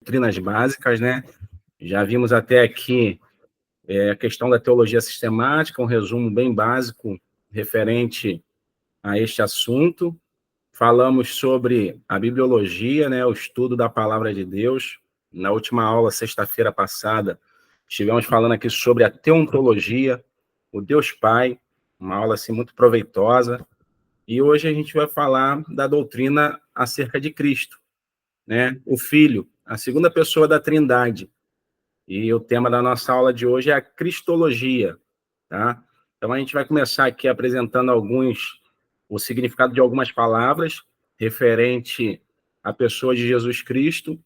doutrinas básicas, né? Já vimos até aqui a questão da teologia sistemática, um resumo bem básico referente a este assunto. Falamos sobre a bibliologia, né? O estudo da palavra de Deus. Na última aula, sexta-feira passada, estivemos falando aqui sobre a teontologia, o Deus Pai, uma aula assim muito proveitosa. E hoje a gente vai falar da doutrina acerca de Cristo, né? O Filho, a segunda pessoa da Trindade. E o tema da nossa aula de hoje é a Cristologia, tá? Então a gente vai começar aqui apresentando o significado de algumas palavras referente à pessoa de Jesus Cristo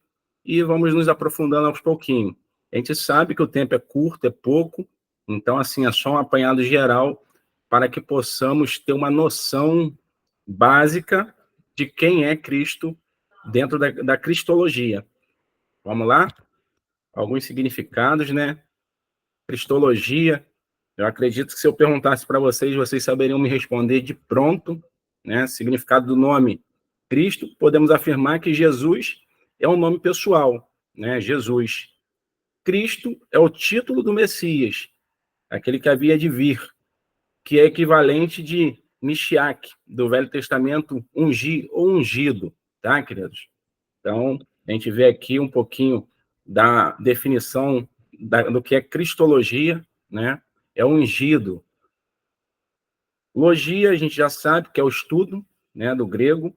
e vamos nos aprofundando aos pouquinhos. A gente sabe que o tempo é curto, é pouco, então assim é só um apanhado geral para que possamos ter uma noção básica de quem é Cristo dentro da Cristologia. Vamos lá? Alguns significados, né? Cristologia, eu acredito que se eu perguntasse para vocês, vocês saberiam me responder de pronto, né? Significado do nome Cristo, podemos afirmar que Jesus é um nome pessoal, né? Jesus. Cristo é o título do Messias, aquele que havia de vir, que é equivalente de Mishiach, do Velho Testamento, ungir ou ungido, tá, queridos? Então, a gente vê aqui um pouquinho da definição do que é cristologia, né? É ungido. Logia, a gente já sabe que é o estudo, né, do grego.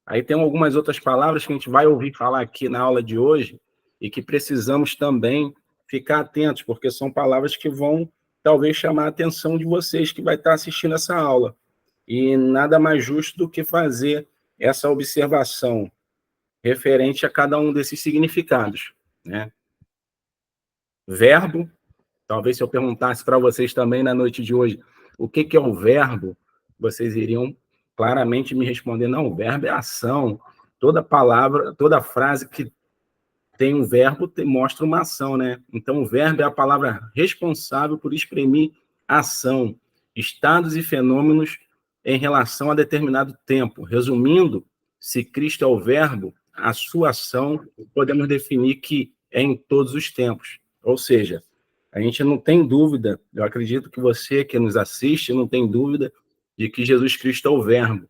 Aí tem algumas outras palavras que a gente vai ouvir falar aqui na aula de hoje e que precisamos também ficar atentos, porque são palavras que vão talvez chamar a atenção de vocês que vai estar assistindo essa aula. E nada mais justo do que fazer essa observação referente a cada um desses significados, né? Verbo, talvez se eu perguntasse para vocês também na noite de hoje, o que é o verbo, vocês iriam claramente me responder, não, o verbo é ação. Toda palavra, toda frase que tem um verbo mostra uma ação, né? Então, o verbo é a palavra responsável por exprimir ação, estados e fenômenos em relação a determinado tempo. Resumindo, se Cristo é o verbo, a sua ação podemos definir que é em todos os tempos. Ou seja, a gente não tem dúvida, eu acredito que você que nos assiste não tem dúvida de que Jesus Cristo é o verbo.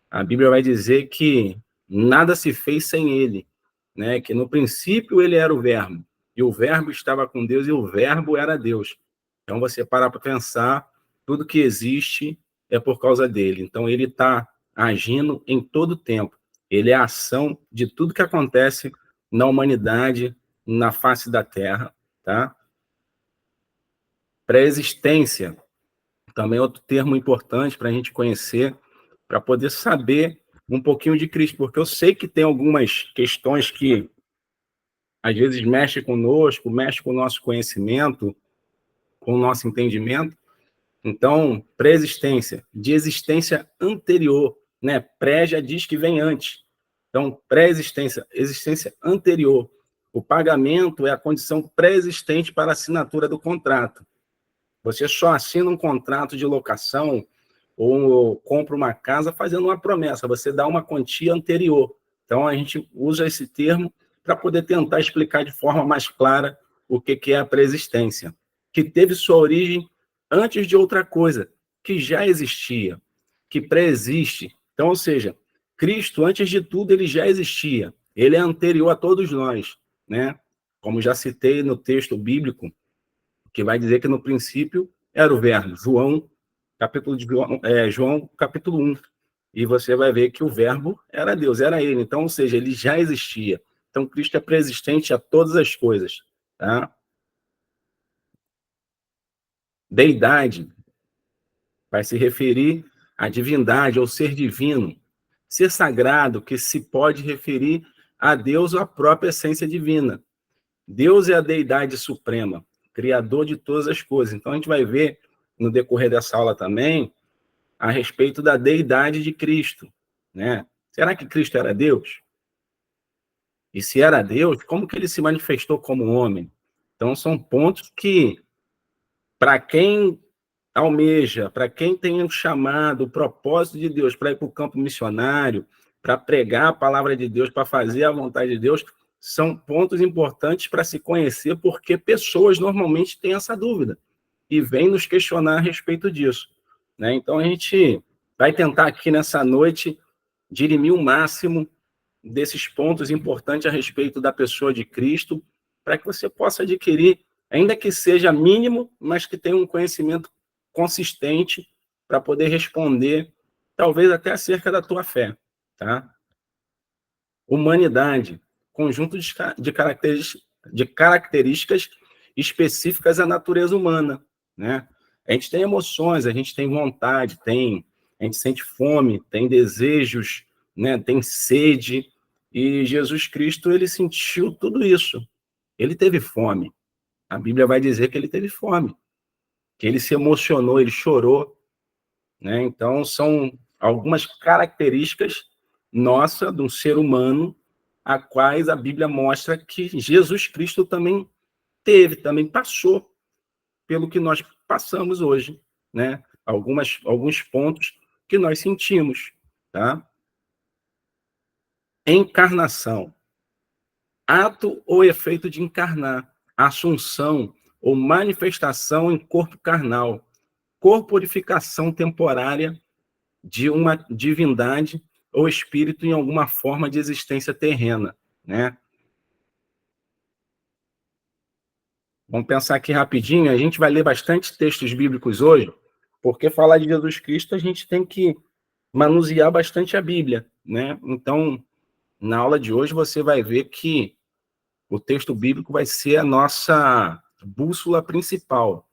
A Bíblia vai dizer que nada se fez sem ele, né? Que no princípio ele era o verbo, e o verbo estava com Deus, e o verbo era Deus. Então você para pensar, tudo que existe é por causa dele. Então ele está agindo em todo o tempo. Ele é a ação de tudo que acontece na humanidade, na face da Terra, tá? Pré-existência, também é outro termo importante para a gente conhecer, para poder saber um pouquinho de Cristo, porque eu sei que tem algumas questões que às vezes mexe conosco, mexe com o nosso conhecimento, com o nosso entendimento. Então, pré-existência, de existência anterior, né? Pré já diz que vem antes. Então, pré-existência, existência anterior. O pagamento é a condição pré-existente para a assinatura do contrato. Você só assina um contrato de locação ou compra uma casa fazendo uma promessa, você dá uma quantia anterior. Então, a gente usa esse termo para poder tentar explicar de forma mais clara o que é a pré-existência, que teve sua origem antes de outra coisa, que já existia, que pré-existe. Então, ou seja, Cristo, antes de tudo, ele já existia. Ele é anterior a todos nós, né? Como já citei no texto bíblico, que vai dizer que no princípio era o verbo. João, capítulo 1. E você vai ver que o verbo era Deus, era ele. Então, ou seja, ele já existia. Então, Cristo é preexistente a todas as coisas. Tá? Deidade vai se referir à divindade, ao ser divino. Ser sagrado, que se pode referir a Deus ou à própria essência divina. Deus é a deidade suprema, criador de todas as coisas. Então, a gente vai ver, no decorrer dessa aula também, a respeito da deidade de Cristo, né? Será que Cristo era Deus? E se era Deus, como que ele se manifestou como homem? Então, são pontos que, para quem almeja, para quem tem o chamado, o propósito de Deus para ir para o campo missionário, para pregar a palavra de Deus, para fazer a vontade de Deus, são pontos importantes para se conhecer, porque pessoas normalmente têm essa dúvida e vêm nos questionar a respeito disso, né? Então, a gente vai tentar aqui nessa noite dirimir o máximo desses pontos importantes a respeito da pessoa de Cristo, para que você possa adquirir, ainda que seja mínimo, mas que tenha um conhecimento consistente para poder responder, talvez até acerca da tua fé, tá? Humanidade, conjunto de características específicas à natureza humana, né? A gente tem emoções, a gente tem vontade, a gente sente fome, tem desejos, né? Tem sede, e Jesus Cristo, ele sentiu tudo isso. Ele teve fome. A Bíblia vai dizer que ele teve fome, que ele se emocionou, ele chorou, né? Então, são algumas características nossa, de um ser humano, a quais a Bíblia mostra que Jesus Cristo também teve, também passou pelo que nós passamos hoje, né? Alguns pontos que nós sentimos, tá? Encarnação. Ato ou efeito de encarnar. Assunção ou manifestação em corpo carnal. Corporificação temporária de uma divindade ou espírito em alguma forma de existência terrena, né? Vamos pensar aqui rapidinho, a gente vai ler bastante textos bíblicos hoje, porque falar de Jesus Cristo a gente tem que manusear bastante a Bíblia, né? Então, na aula de hoje você vai ver que o texto bíblico vai ser a nossa bússola principal,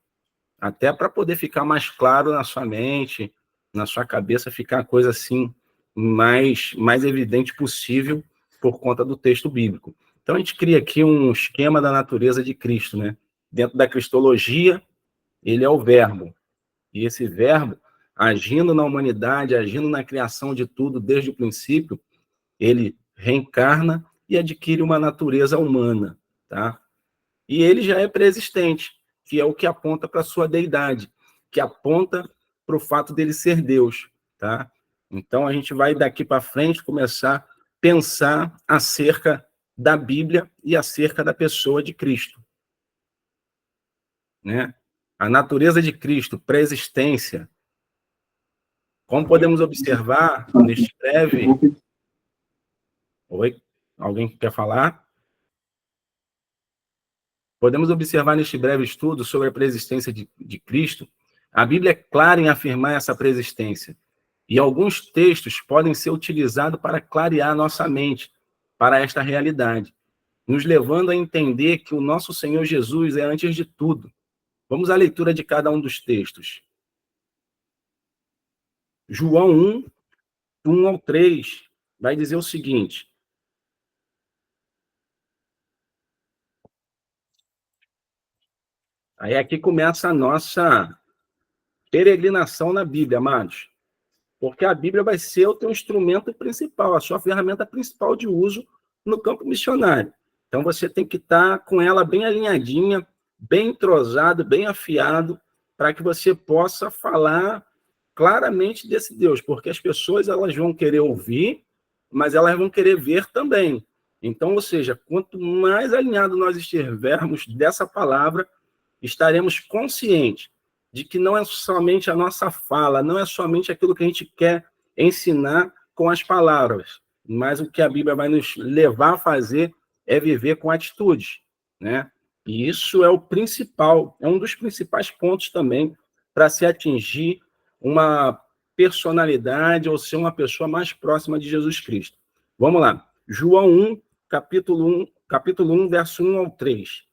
até para poder ficar mais claro na sua mente, na sua cabeça, ficar a coisa assim mais evidente possível por conta do texto bíblico. Então, a gente cria aqui um esquema da natureza de Cristo, né? Dentro da cristologia, ele é o verbo. E esse verbo, agindo na humanidade, agindo na criação de tudo desde o princípio, ele reencarna e adquire uma natureza humana, tá? E ele já é pré-existente, que é o que aponta para a sua deidade, que aponta para o fato dele ser Deus, tá? Então, a gente vai daqui para frente começar a pensar acerca da Bíblia e acerca da pessoa de Cristo, né? A natureza de Cristo, pré-existência, como podemos observar neste breve... Oi? Alguém quer falar? Podemos observar neste breve estudo sobre a preexistência de Cristo, a Bíblia é clara em afirmar essa preexistência. E alguns textos podem ser utilizados para clarear nossa mente para esta realidade, nos levando a entender que o nosso Senhor Jesus é antes de tudo. Vamos à leitura de cada um dos textos. João 1, 1 ao 3, vai dizer o seguinte: aí aqui começa a nossa peregrinação na Bíblia, amados. Porque a Bíblia vai ser o teu instrumento principal, a sua ferramenta principal de uso no campo missionário. Então, você tem que estar com ela bem alinhadinha, bem entrosado, bem afiado, para que você possa falar claramente desse Deus, porque as pessoas elas vão querer ouvir, mas elas vão querer ver também. Então, ou seja, quanto mais alinhado nós estivermos dessa palavra, estaremos conscientes de que não é somente a nossa fala, não é somente aquilo que a gente quer ensinar com as palavras, mas o que a Bíblia vai nos levar a fazer é viver com atitudes, né? E isso é o principal, é um dos principais pontos também para se atingir uma personalidade ou ser uma pessoa mais próxima de Jesus Cristo. Vamos lá. João 1, capítulo 1, verso 1 ao 3.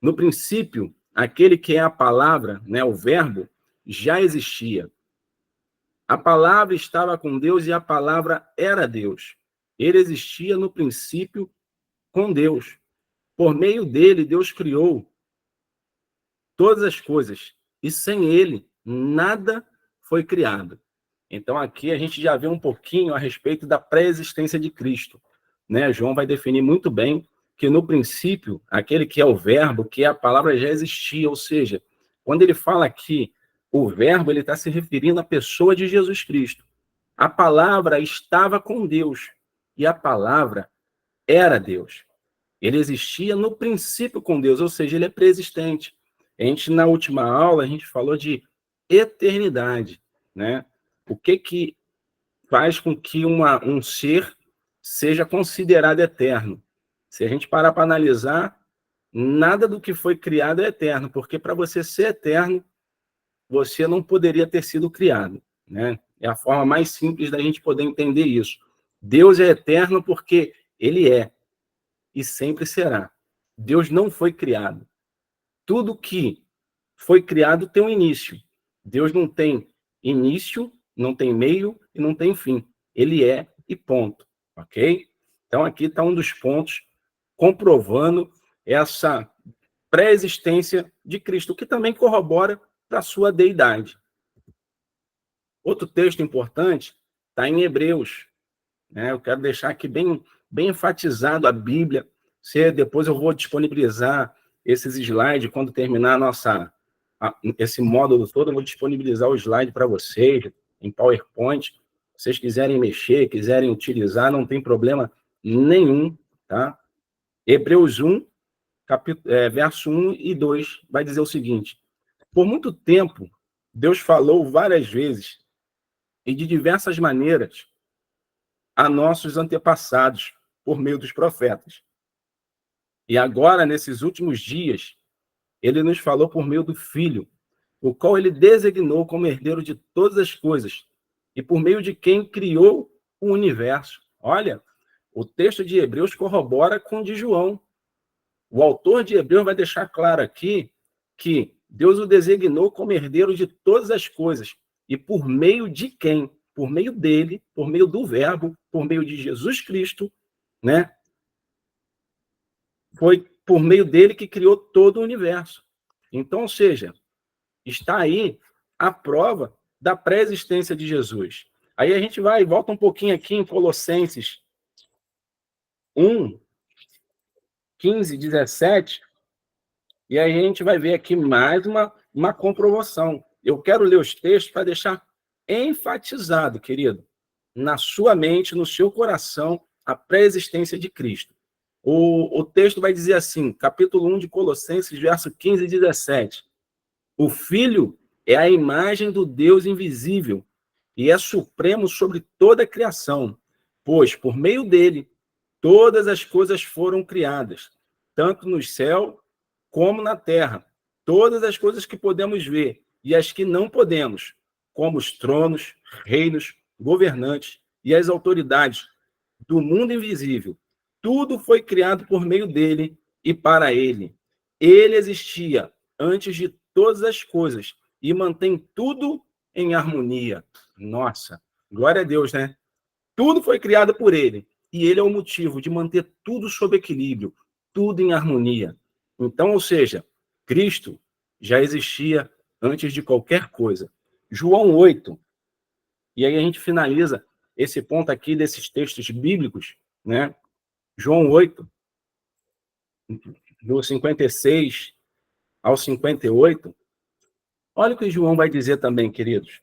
No princípio, aquele que é a palavra, né, o verbo, já existia. A palavra estava com Deus e a palavra era Deus. Ele existia no princípio com Deus. Por meio dele, Deus criou todas as coisas. E sem ele, nada foi criado. Então, aqui a gente já vê um pouquinho a respeito da pré-existência de Cristo, né? João vai definir muito bem que, no princípio, aquele que é o verbo, que é a palavra, já existia. Ou seja, quando ele fala aqui o verbo, ele está se referindo à pessoa de Jesus Cristo. A palavra estava com Deus. E a palavra era Deus. Ele existia no princípio com Deus, ou seja, ele é preexistente. Na última aula, a gente falou de eternidade, né? O que faz com que um ser seja considerado eterno? Se a gente parar para analisar, nada do que foi criado é eterno, porque para você ser eterno, você não poderia ter sido criado, né? É a forma mais simples da gente poder entender isso. Deus é eterno porque ele é e sempre será. Deus não foi criado. Tudo que foi criado tem um início. Deus não tem início, não tem meio e não tem fim. Ele é e ponto, ok? Então aqui está um dos pontos comprovando essa pré-existência de Cristo, que também corrobora para a sua deidade. Outro texto importante está em Hebreus, né? Eu quero deixar aqui bem enfatizado a Bíblia. Depois eu vou disponibilizar esses slides quando terminar esse módulo todo, eu vou disponibilizar o slide para vocês em PowerPoint. Se vocês quiserem mexer, quiserem utilizar, não tem problema nenhum, tá? Hebreus 1, verso 1 e 2, vai dizer o seguinte: por muito tempo, Deus falou várias vezes e de diversas maneiras a nossos antepassados por meio dos profetas. E agora, nesses últimos dias, ele nos falou por meio do Filho, o qual ele designou como herdeiro de todas as coisas e por meio de quem criou o universo. Olha, o texto de Hebreus corrobora com o de João. O autor de Hebreus vai deixar claro aqui que Deus o designou como herdeiro de todas as coisas. E por meio de quem? Por meio dele, por meio do Verbo, por meio de Jesus Cristo, né? Foi por meio dele que criou todo o universo. Então, ou seja, está aí a prova da pré-existência de Jesus. Aí a gente volta um pouquinho aqui em Colossenses 1, 15, 17, e aí a gente vai ver aqui mais uma comprovação. Eu quero ler os textos para deixar enfatizado, querido, na sua mente, no seu coração, a pré-existência de Cristo. O texto vai dizer assim, capítulo 1 de Colossenses, verso 15 e 17. O Filho é a imagem do Deus invisível e é supremo sobre toda a criação, pois, por meio dele, todas as coisas foram criadas, tanto no céu como na terra. Todas as coisas que podemos ver e as que não podemos, como os tronos, reinos, governantes e as autoridades do mundo invisível. Tudo foi criado por meio dele e para ele. Ele existia antes de todas as coisas e mantém tudo em harmonia. Nossa, glória a Deus, né? Tudo foi criado por ele e ele é o motivo de manter tudo sob equilíbrio, tudo em harmonia. Então, ou seja, Cristo já existia antes de qualquer coisa. João 8, e aí a gente finaliza esse ponto aqui desses textos bíblicos, né? João 8, do 56 ao 58. Olha o que João vai dizer também, queridos.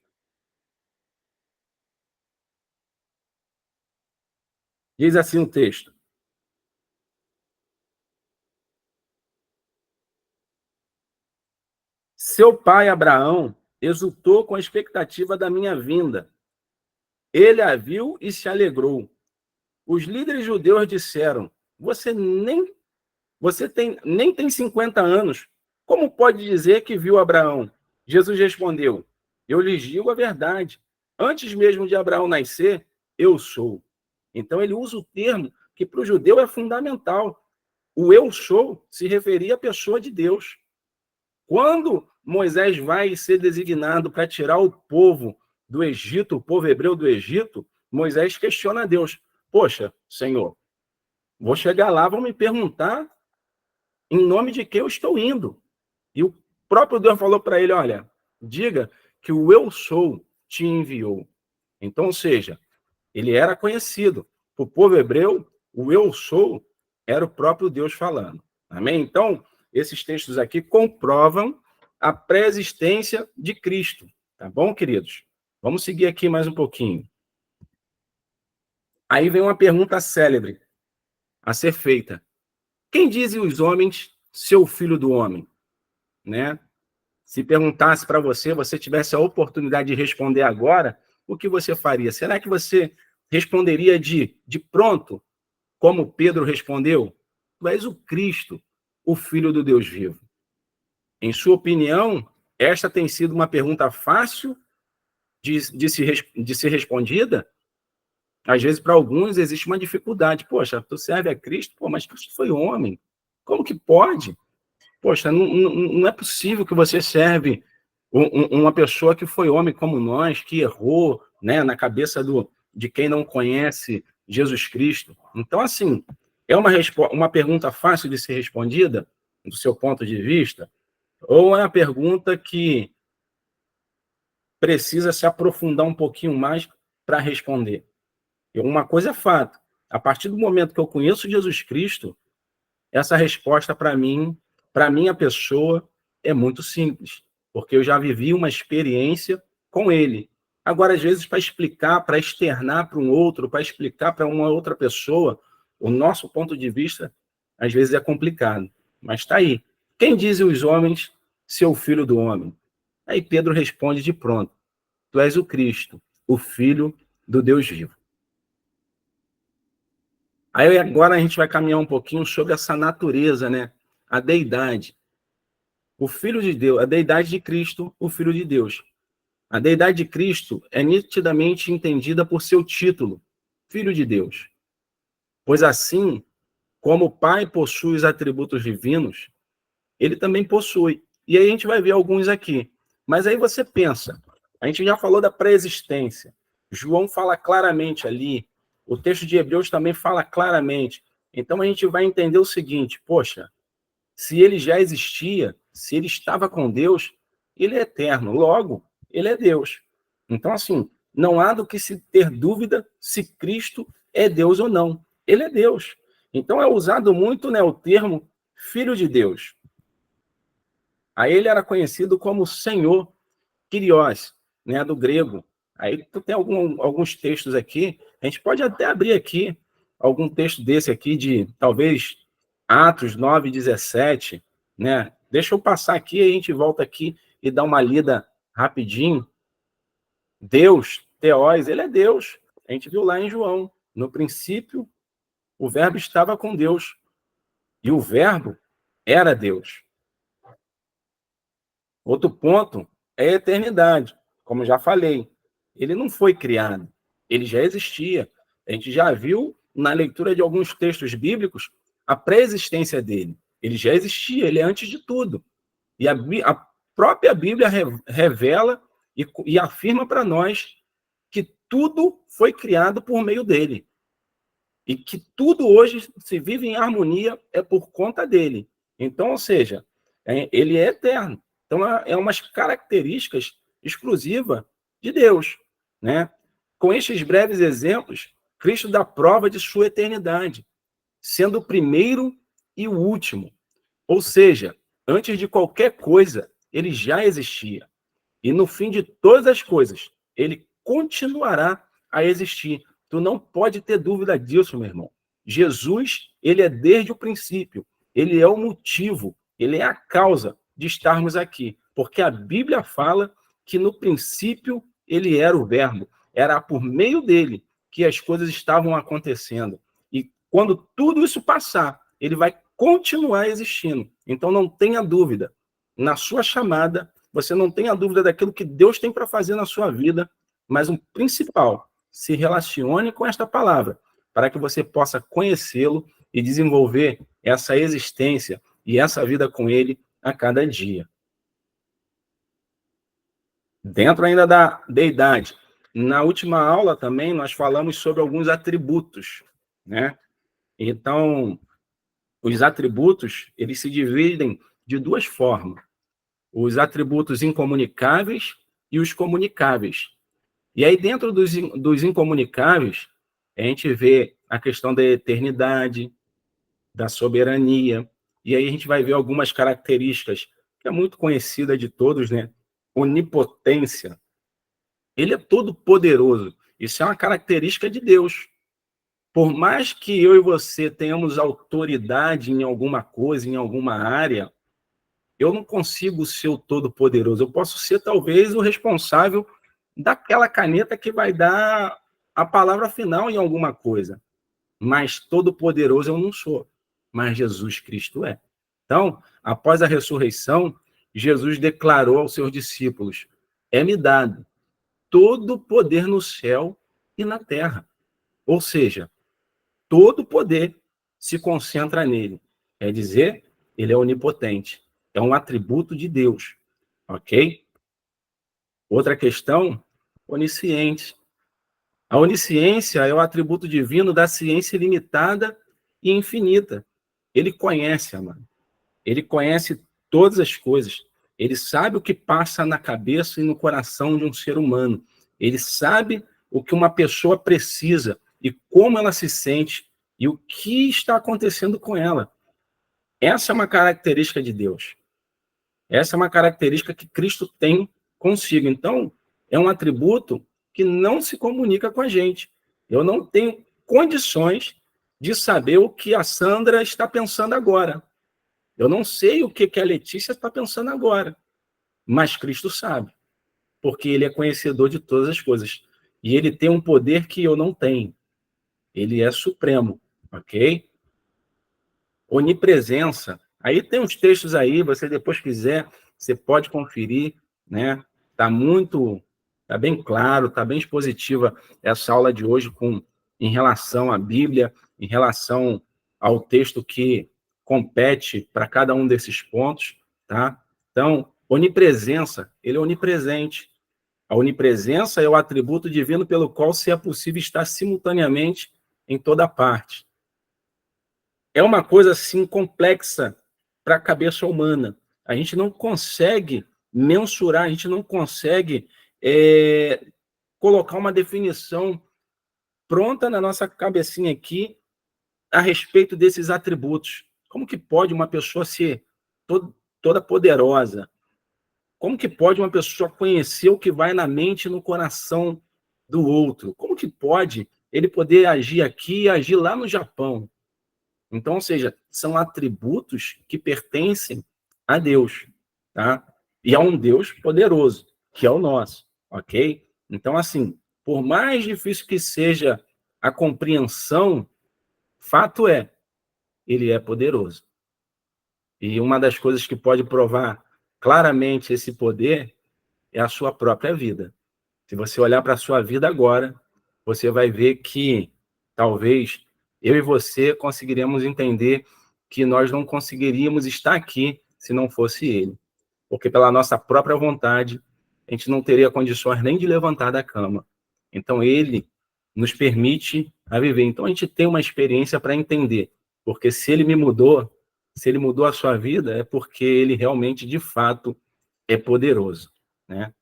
Diz assim o texto: seu pai Abraão exultou com a expectativa da minha vinda. Ele a viu e se alegrou. Os líderes judeus disseram: você nem tem 50 anos. Como pode dizer que viu Abraão? Jesus respondeu: eu lhes digo a verdade. Antes mesmo de Abraão nascer, eu sou. Então ele usa o termo que para o judeu é fundamental. O eu sou se referia à pessoa de Deus. Quando Moisés vai ser designado para tirar o povo do Egito, o povo hebreu do Egito, Moisés questiona a Deus: poxa, Senhor, vou chegar lá, vão me perguntar em nome de quem eu estou indo. E o próprio Deus falou para ele: olha, diga que o eu sou te enviou. Então, ou seja, ele era conhecido. Para o povo hebreu, o eu sou era o próprio Deus falando. Amém? Então, esses textos aqui comprovam a pré-existência de Cristo. Tá bom, queridos? Vamos seguir aqui mais um pouquinho. Aí vem uma pergunta célebre. a ser feita. Quem dizem os homens ser o filho do homem? Né? Se perguntasse para você, você tivesse a oportunidade de responder agora, o que você faria? Será que você responderia de pronto, como Pedro respondeu? Tu és o Cristo, o Filho do Deus vivo. Em sua opinião, esta tem sido uma pergunta fácil de ser respondida? Às vezes, para alguns, existe uma dificuldade. Poxa, tu serve a Cristo, pô, mas Cristo foi homem. Como que pode? Poxa, não é possível que você serve uma pessoa que foi homem como nós, que errou, né, na cabeça de quem não conhece Jesus Cristo. Então, assim, é uma pergunta fácil de ser respondida, do seu ponto de vista, ou é uma pergunta que precisa se aprofundar um pouquinho mais para responder? E uma coisa é fato, a partir do momento que eu conheço Jesus Cristo, essa resposta para mim, para minha pessoa, é muito simples, porque eu já vivi uma experiência com ele. Agora, às vezes, para explicar, para externar para um outro, para explicar para uma outra pessoa, o nosso ponto de vista, às vezes, é complicado. Mas está aí. Quem dizem os homens ser o filho do homem? Aí Pedro responde de pronto: tu és o Cristo, o Filho do Deus vivo. Aí agora a gente vai caminhar um pouquinho sobre essa natureza, né? A deidade. O Filho de Deus, a deidade de Cristo, o Filho de Deus. A deidade de Cristo é nitidamente entendida por seu título, Filho de Deus. Pois assim, como o Pai possui os atributos divinos, ele também possui. E aí a gente vai ver alguns aqui. Mas aí você pensa, a gente já falou da pré-existência. João fala claramente ali, o texto de Hebreus também fala claramente. Então a gente vai entender o seguinte, poxa, se ele já existia, se ele estava com Deus, ele é eterno, logo, ele é Deus. Então, assim, não há do que se ter dúvida se Cristo é Deus ou não. Ele é Deus. Então é usado muito, né, o termo Filho de Deus. Aí ele era conhecido como Senhor, Kyrios, né, do grego. Aí tu tem alguns textos aqui, a gente pode até abrir aqui algum texto desse aqui de, talvez, Atos 9:17, né? Deixa eu passar aqui, a gente volta aqui e dá uma lida rapidinho. Deus, Theos, ele é Deus. A gente viu lá em João. No princípio, o verbo estava com Deus. E o verbo era Deus. Outro ponto é a eternidade. Como já falei, ele não foi criado, ele já existia. A gente já viu na leitura de alguns textos bíblicos a pré-existência dele. Ele já existia, ele é antes de tudo. E a própria Bíblia revela e afirma para nós que tudo foi criado por meio dele. E que tudo hoje se vive em harmonia é por conta dele. Então, ou seja, ele é eterno. Então, é umas características exclusivas de Deus, né? Com estes breves exemplos, Cristo dá prova de sua eternidade, sendo o primeiro e o último. Ou seja, antes de qualquer coisa, ele já existia. E no fim de todas as coisas, ele continuará a existir. Tu não pode ter dúvida disso, meu irmão. Jesus, ele é desde o princípio. Ele é o motivo, ele é a causa de estarmos aqui. Porque a Bíblia fala que no princípio ele era o verbo. Era por meio dele que as coisas estavam acontecendo. E quando tudo isso passar, ele vai continuar existindo. Então não tenha dúvida. Na sua chamada, você não tenha dúvida daquilo que Deus tem para fazer na sua vida, mas o principal, se relacione com esta palavra, para que você possa conhecê-lo e desenvolver essa existência e essa vida com ele a cada dia. Dentro ainda da deidade, na última aula também nós falamos sobre alguns atributos, né? Então, os atributos, eles se dividem de duas formas: os atributos incomunicáveis e os comunicáveis. E aí, dentro dos incomunicáveis, a gente vê a questão da eternidade, da soberania, e aí a gente vai ver algumas características que é muito conhecida de todos, né? Onipotência. Ele é todo poderoso. Isso é uma característica de Deus. Por mais que eu e você tenhamos autoridade em alguma coisa, em alguma área, eu não consigo ser o todo-poderoso. Eu posso ser, talvez, o responsável daquela caneta que vai dar a palavra final em alguma coisa. Mas todo-poderoso eu não sou. Mas Jesus Cristo é. Então, após a ressurreição, Jesus declarou aos seus discípulos: é-me dado todo o poder no céu e na terra. Ou seja, todo o poder se concentra nele. Quer dizer, ele é onipotente. É um atributo de Deus. Ok? Outra questão, onisciente. A onisciência é o atributo divino da ciência ilimitada e infinita. Ele conhece, amado. Ele conhece todas as coisas. Ele sabe o que passa na cabeça e no coração de um ser humano. Ele sabe o que uma pessoa precisa e como ela se sente e o que está acontecendo com ela. Essa é uma característica de Deus. Essa é uma característica que Cristo tem consigo. Então, é um atributo que não se comunica com a gente. Eu não tenho condições de saber o que a Sandra está pensando agora. Eu não sei o que a Letícia está pensando agora. Mas Cristo sabe, porque ele é conhecedor de todas as coisas. E ele tem um poder que eu não tenho. Ele é supremo, ok? Onipresença. Aí tem uns textos aí, você depois quiser, você pode conferir, né? Tá bem claro, tá bem expositiva essa aula de hoje em relação à Bíblia, em relação ao texto que compete para cada um desses pontos, tá? Então, onipresença, ele é onipresente. A onipresença é o atributo divino pelo qual se é possível estar simultaneamente em toda parte. É uma coisa assim complexa para a cabeça humana. A gente não consegue mensurar, a gente não consegue colocar uma definição pronta na nossa cabecinha aqui a respeito desses atributos. Como que pode uma pessoa ser toda poderosa? Como que pode uma pessoa conhecer o que vai na mente e no coração do outro? Como que pode ele poder agir aqui e agir lá no Japão? Então, ou seja, são atributos que pertencem a Deus, tá? E a um Deus poderoso, que é o nosso, ok? Então, assim, por mais difícil que seja a compreensão, fato é, ele é poderoso. E uma das coisas que pode provar claramente esse poder é a sua própria vida. Se você olhar para a sua vida agora, você vai ver que talvez eu e você conseguiremos entender que nós não conseguiríamos estar aqui se não fosse ele. Porque pela nossa própria vontade, a gente não teria condições nem de levantar da cama. Então ele nos permite a viver. Então a gente tem uma experiência para entender. Porque se ele me mudou, se ele mudou a sua vida, é porque ele realmente, de fato, é poderoso, né?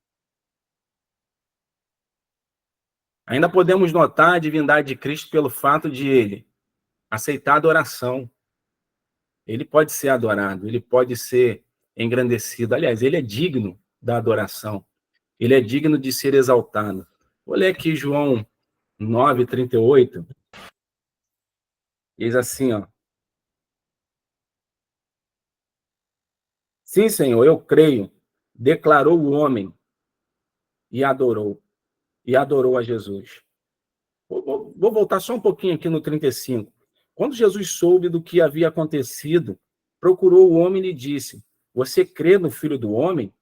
Ainda podemos notar a divindade de Cristo pelo fato de ele aceitar a adoração. Ele pode ser adorado, ele pode ser engrandecido. Aliás, ele é digno da adoração. Ele é digno de ser exaltado. Vou ler aqui João 9:38. Diz assim, ó: Sim, Senhor, eu creio, declarou o homem e adorou a Jesus. Vou voltar só um pouquinho aqui no 35. Quando Jesus soube do que havia acontecido, procurou o homem e lhe disse: Você crê no Filho do Homem?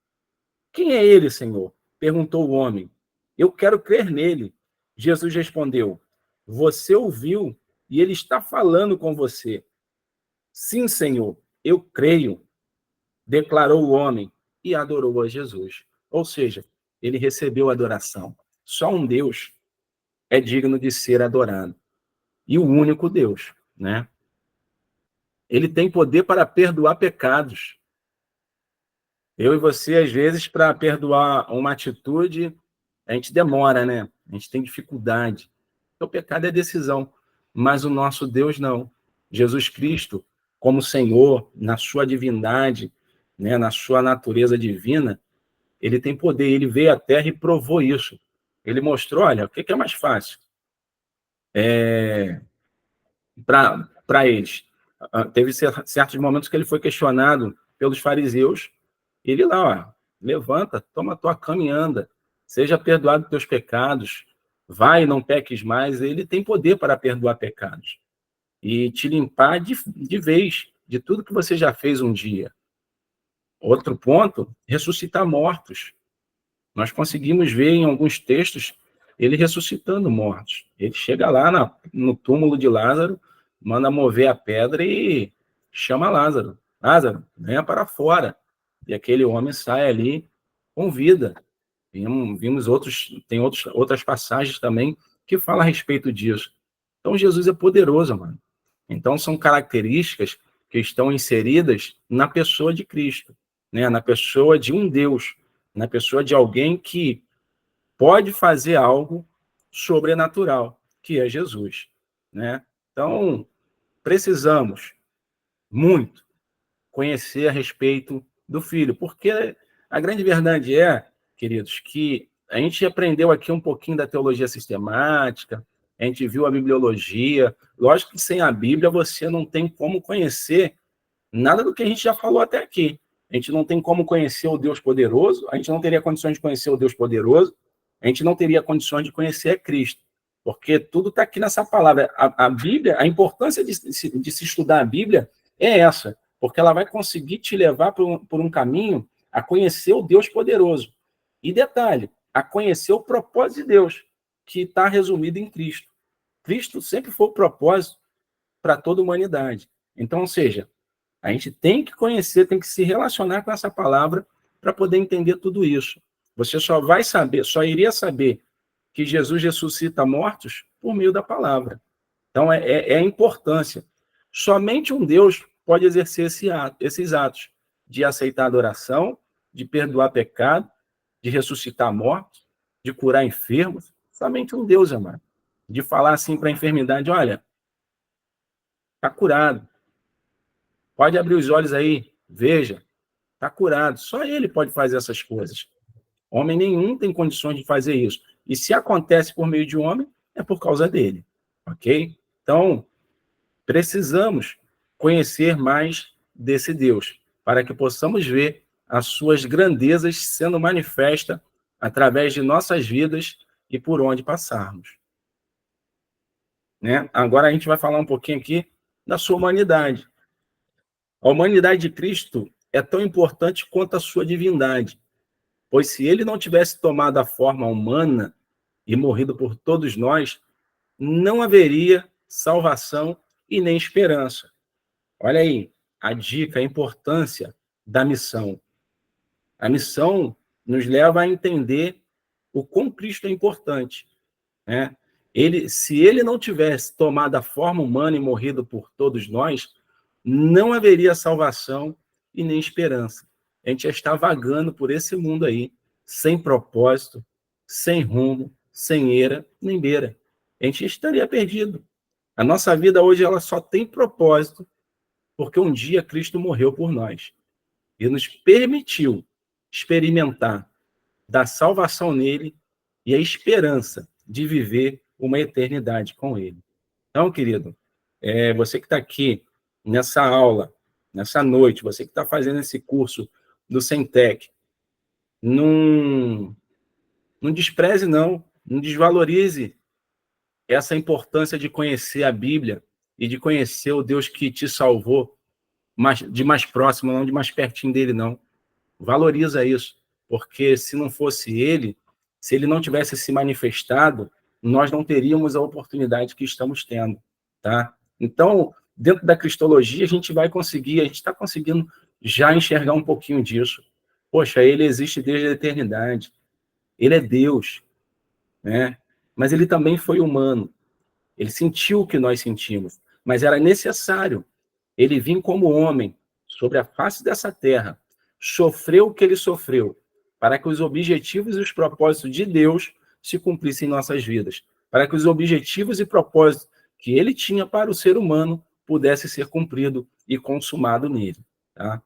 Quem é ele, Senhor? Perguntou o homem. Eu quero crer nele. Jesus respondeu: Você ouviu e ele está falando com você. Sim, Senhor, eu creio, declarou o homem e adorou a Jesus. Ou seja, ele recebeu adoração. Só um Deus é digno de ser adorado. E o único Deus, né? Ele tem poder para perdoar pecados. Eu e você, às vezes, para perdoar uma atitude, a gente demora, né? A gente tem dificuldade. O pecado é decisão, mas o nosso Deus não. Jesus Cristo, como Senhor, na sua divindade, né, na sua natureza divina, ele tem poder. Ele veio à Terra e provou isso. Ele mostrou, olha, o que é mais fácil? para eles. Teve certos momentos que ele foi questionado pelos fariseus, ele lá, ó, levanta, toma a tua cama e anda, seja perdoado teus pecados, vai, não peques mais. Ele tem poder para perdoar pecados e te limpar de vez de tudo que você já fez um dia. Outro ponto, ressuscitar mortos. Nós conseguimos ver em alguns textos ele ressuscitando mortos. Ele chega lá no túmulo de Lázaro, manda mover a pedra e chama Lázaro. Lázaro, venha para fora. E aquele homem sai ali com vida. Vimos outras passagens também que falam a respeito disso. Então, Jesus é poderoso, mano. Então, são características que estão inseridas na pessoa de Cristo, né? Na pessoa de um Deus, na pessoa de alguém que pode fazer algo sobrenatural, que é Jesus, né? Então, precisamos muito conhecer a respeito do Filho, porque a grande verdade é, queridos, que a gente aprendeu aqui um pouquinho da teologia sistemática, a gente viu a bibliologia. Lógico que sem a Bíblia você não tem como conhecer nada do que a gente já falou até aqui. A gente não tem como conhecer o Deus poderoso, a gente não teria condições de conhecer o Deus poderoso, a gente não teria condições de conhecer a Cristo, porque tudo está aqui nessa palavra. A Bíblia, a importância de se estudar a Bíblia é essa, porque ela vai conseguir te levar por um caminho a conhecer o Deus poderoso. E detalhe, a conhecer o propósito de Deus, que está resumido em Cristo. Cristo sempre foi o propósito para toda a humanidade. Então, ou seja, a gente tem que conhecer, tem que se relacionar com essa palavra para poder entender tudo isso. Você só iria saber que Jesus ressuscita mortos por meio da palavra. Então, é a importância. Somente um Deus pode exercer esses atos de aceitar a adoração, de perdoar pecado, de ressuscitar mortos, de curar enfermos. Somente um Deus, amado. De falar assim para a enfermidade, olha, está curado. Pode abrir os olhos aí, veja, está curado. Só ele pode fazer essas coisas. Homem nenhum tem condições de fazer isso. E se acontece por meio de um homem, é por causa dele. Ok? Então, precisamos conhecer mais desse Deus, para que possamos ver as suas grandezas sendo manifestas através de nossas vidas e por onde passarmos. Né? Agora a gente vai falar um pouquinho aqui da sua humanidade. A humanidade de Cristo é tão importante quanto a sua divindade, pois se ele não tivesse tomado a forma humana e morrido por todos nós, não haveria salvação e nem esperança. Olha aí, a dica, a importância da missão. A missão nos leva a entender o quão Cristo é importante, né? Se ele não tivesse tomado a forma humana e morrido por todos nós, não haveria salvação e nem esperança. A gente já está vagando por esse mundo aí, sem propósito, sem rumo, sem eira, nem beira. A gente estaria perdido. A nossa vida hoje ela só tem propósito porque um dia Cristo morreu por nós e nos permitiu experimentar da salvação nele e a esperança de viver uma eternidade com ele. Então, querido, você que está aqui nessa aula, nessa noite, você que está fazendo esse curso do Centec, não despreze, não desvalorize essa importância de conhecer a Bíblia e de conhecer o Deus que te salvou de mais próximo, não de mais pertinho dele, não. Valoriza isso, porque se não fosse ele, se ele não tivesse se manifestado, nós não teríamos a oportunidade que estamos tendo, tá? Então, dentro da cristologia, a gente está conseguindo já enxergar um pouquinho disso. Poxa, ele existe desde a eternidade. Ele é Deus, né? Mas ele também foi humano. Ele sentiu o que nós sentimos, mas era necessário ele vir como homem sobre a face dessa terra, sofreu o que ele sofreu, para que os objetivos e os propósitos de Deus se cumprissem em nossas vidas, para que os objetivos e propósitos que ele tinha para o ser humano pudessem ser cumprido e consumado nele. Tá?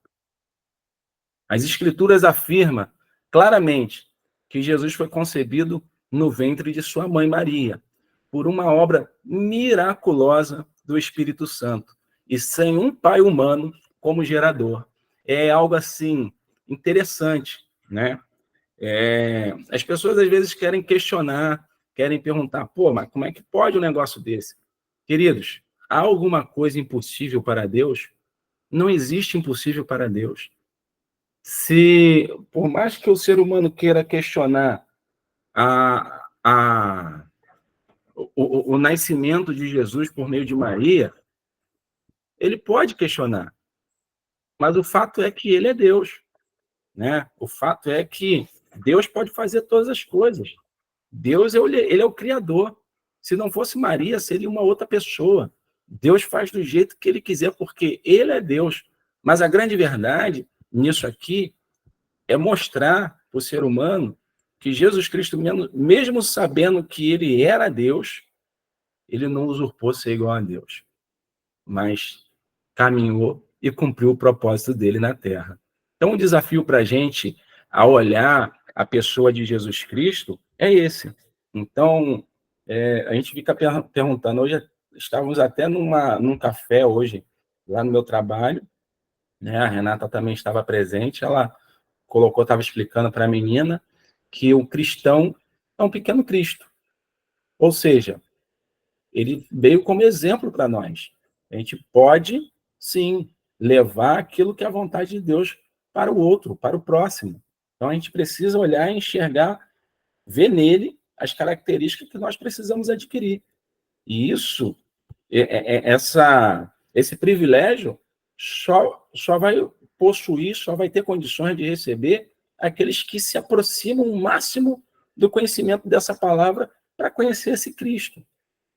As Escrituras afirmam claramente que Jesus foi concebido no ventre de sua mãe Maria, por uma obra miraculosa do Espírito Santo e sem um pai humano como gerador. É algo assim interessante, né? As pessoas às vezes querem questionar, querem perguntar, pô, mas como é que pode um negócio desse? Queridos, há alguma coisa impossível para Deus? Não existe impossível para Deus. Se, por mais que o ser humano queira questionar a, o nascimento de Jesus por meio de Maria, ele pode questionar, mas o fato é que ele é Deus, né? O fato é que Deus pode fazer todas as coisas. Deus, ele é o Criador. Se não fosse Maria, seria uma outra pessoa. Deus faz do jeito que ele quiser, porque ele é Deus. Mas a grande verdade nisso aqui é mostrar para o ser humano que Jesus Cristo, mesmo sabendo que ele era Deus, ele não usurpou ser igual a Deus, mas caminhou e cumpriu o propósito dele na Terra. Então, o desafio para a gente, ao olhar a pessoa de Jesus Cristo, é esse. Então, a gente fica perguntando, hoje estávamos até num café hoje, lá no meu trabalho, né? A Renata também estava presente, ela colocou, estava explicando para a menina que o cristão é um pequeno Cristo. Ou seja, ele veio como exemplo para nós. A gente pode, sim, levar aquilo que é a vontade de Deus para o outro, para o próximo. Então, a gente precisa olhar e enxergar, ver nele as características que nós precisamos adquirir. E isso, esse privilégio, só vai possuir, só vai ter condições de receber aqueles que se aproximam o máximo do conhecimento dessa palavra para conhecer esse Cristo.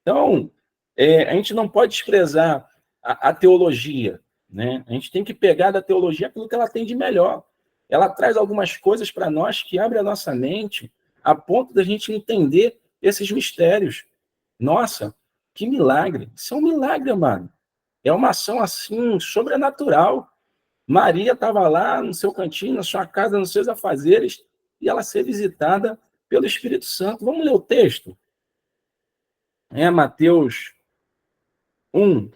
Então, a gente não pode desprezar a teologia, né? A gente tem que pegar da teologia aquilo que ela tem de melhor. Ela traz algumas coisas para nós que abrem a nossa mente a ponto da gente entender esses mistérios. Nossa, que milagre! Isso é um milagre, mano. É uma ação assim sobrenatural. Maria estava lá no seu cantinho, na sua casa, nos seus afazeres, e ela ser visitada pelo Espírito Santo. Vamos ler o texto? Mateus 1,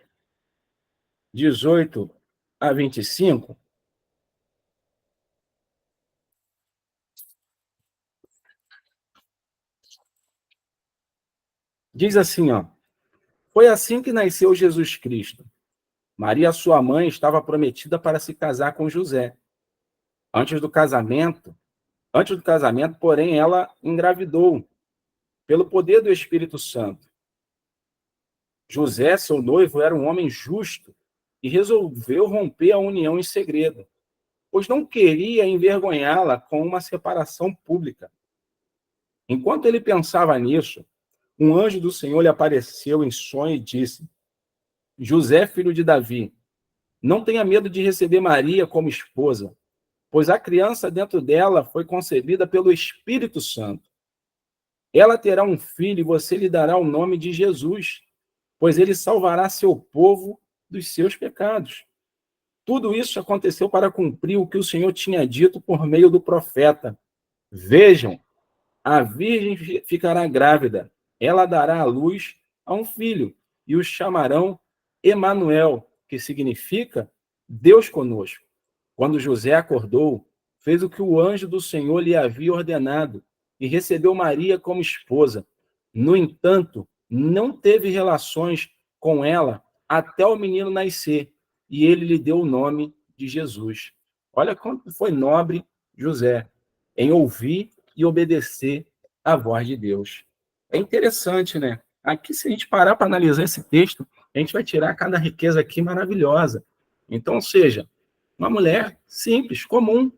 18 a 25. Diz assim, ó: foi assim que nasceu Jesus Cristo. Maria, sua mãe, estava prometida para se casar com José. Antes do casamento, porém, ela engravidou pelo poder do Espírito Santo. José, seu noivo, era um homem justo e resolveu romper a união em segredo, pois não queria envergonhá-la com uma separação pública. Enquanto ele pensava nisso, um anjo do Senhor lhe apareceu em sonho e disse: José, filho de Davi, não tenha medo de receber Maria como esposa, pois a criança dentro dela foi concebida pelo Espírito Santo. Ela terá um filho e você lhe dará o nome de Jesus, pois ele salvará seu povo dos seus pecados. Tudo isso aconteceu para cumprir o que o Senhor tinha dito por meio do profeta. Vejam, a virgem ficará grávida, ela dará à luz a um filho, e o chamarão Emanuel, que significa Deus conosco. Quando José acordou, fez o que o anjo do Senhor lhe havia ordenado e recebeu Maria como esposa. No entanto, não teve relações com ela até o menino nascer, e ele lhe deu o nome de Jesus. Olha quanto foi nobre José em ouvir e obedecer à voz de Deus. É interessante, né? Aqui, se a gente parar para analisar esse texto, a gente vai tirar cada riqueza aqui maravilhosa. Então, ou seja, uma mulher simples, comum,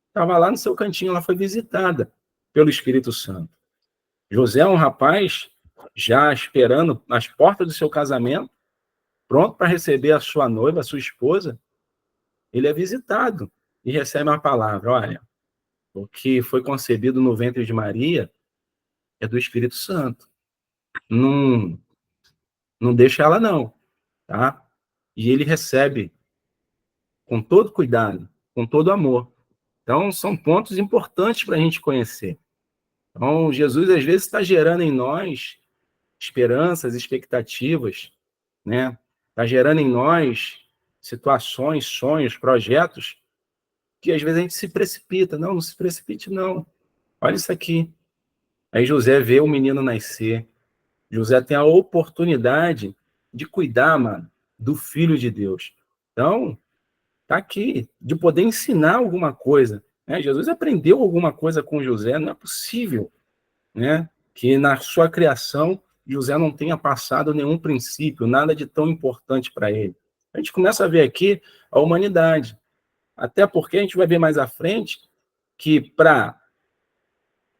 estava lá no seu cantinho, ela foi visitada pelo Espírito Santo. José é um rapaz já esperando nas portas do seu casamento, pronto para receber a sua noiva, a sua esposa. Ele é visitado e recebe uma palavra: olha, o que foi concebido no ventre de Maria é do Espírito Santo. Não, não deixa ela não, tá? E ele recebe com todo cuidado, com todo amor. Então, são pontos importantes para a gente conhecer. Então, Jesus, às vezes, está gerando em nós esperanças, expectativas, né? Está gerando em nós situações, sonhos, projetos que às vezes a gente se precipita. Não, não se precipite, não. Olha isso aqui. Aí José vê o menino nascer. José tem a oportunidade de cuidar, mano, do filho de Deus. Então, tá aqui, de poder ensinar alguma coisa, né? Jesus aprendeu alguma coisa com José, não é possível, né, que na sua criação José não tenha passado nenhum princípio, nada de tão importante para ele. A gente começa a ver aqui a humanidade, até porque a gente vai ver mais à frente que para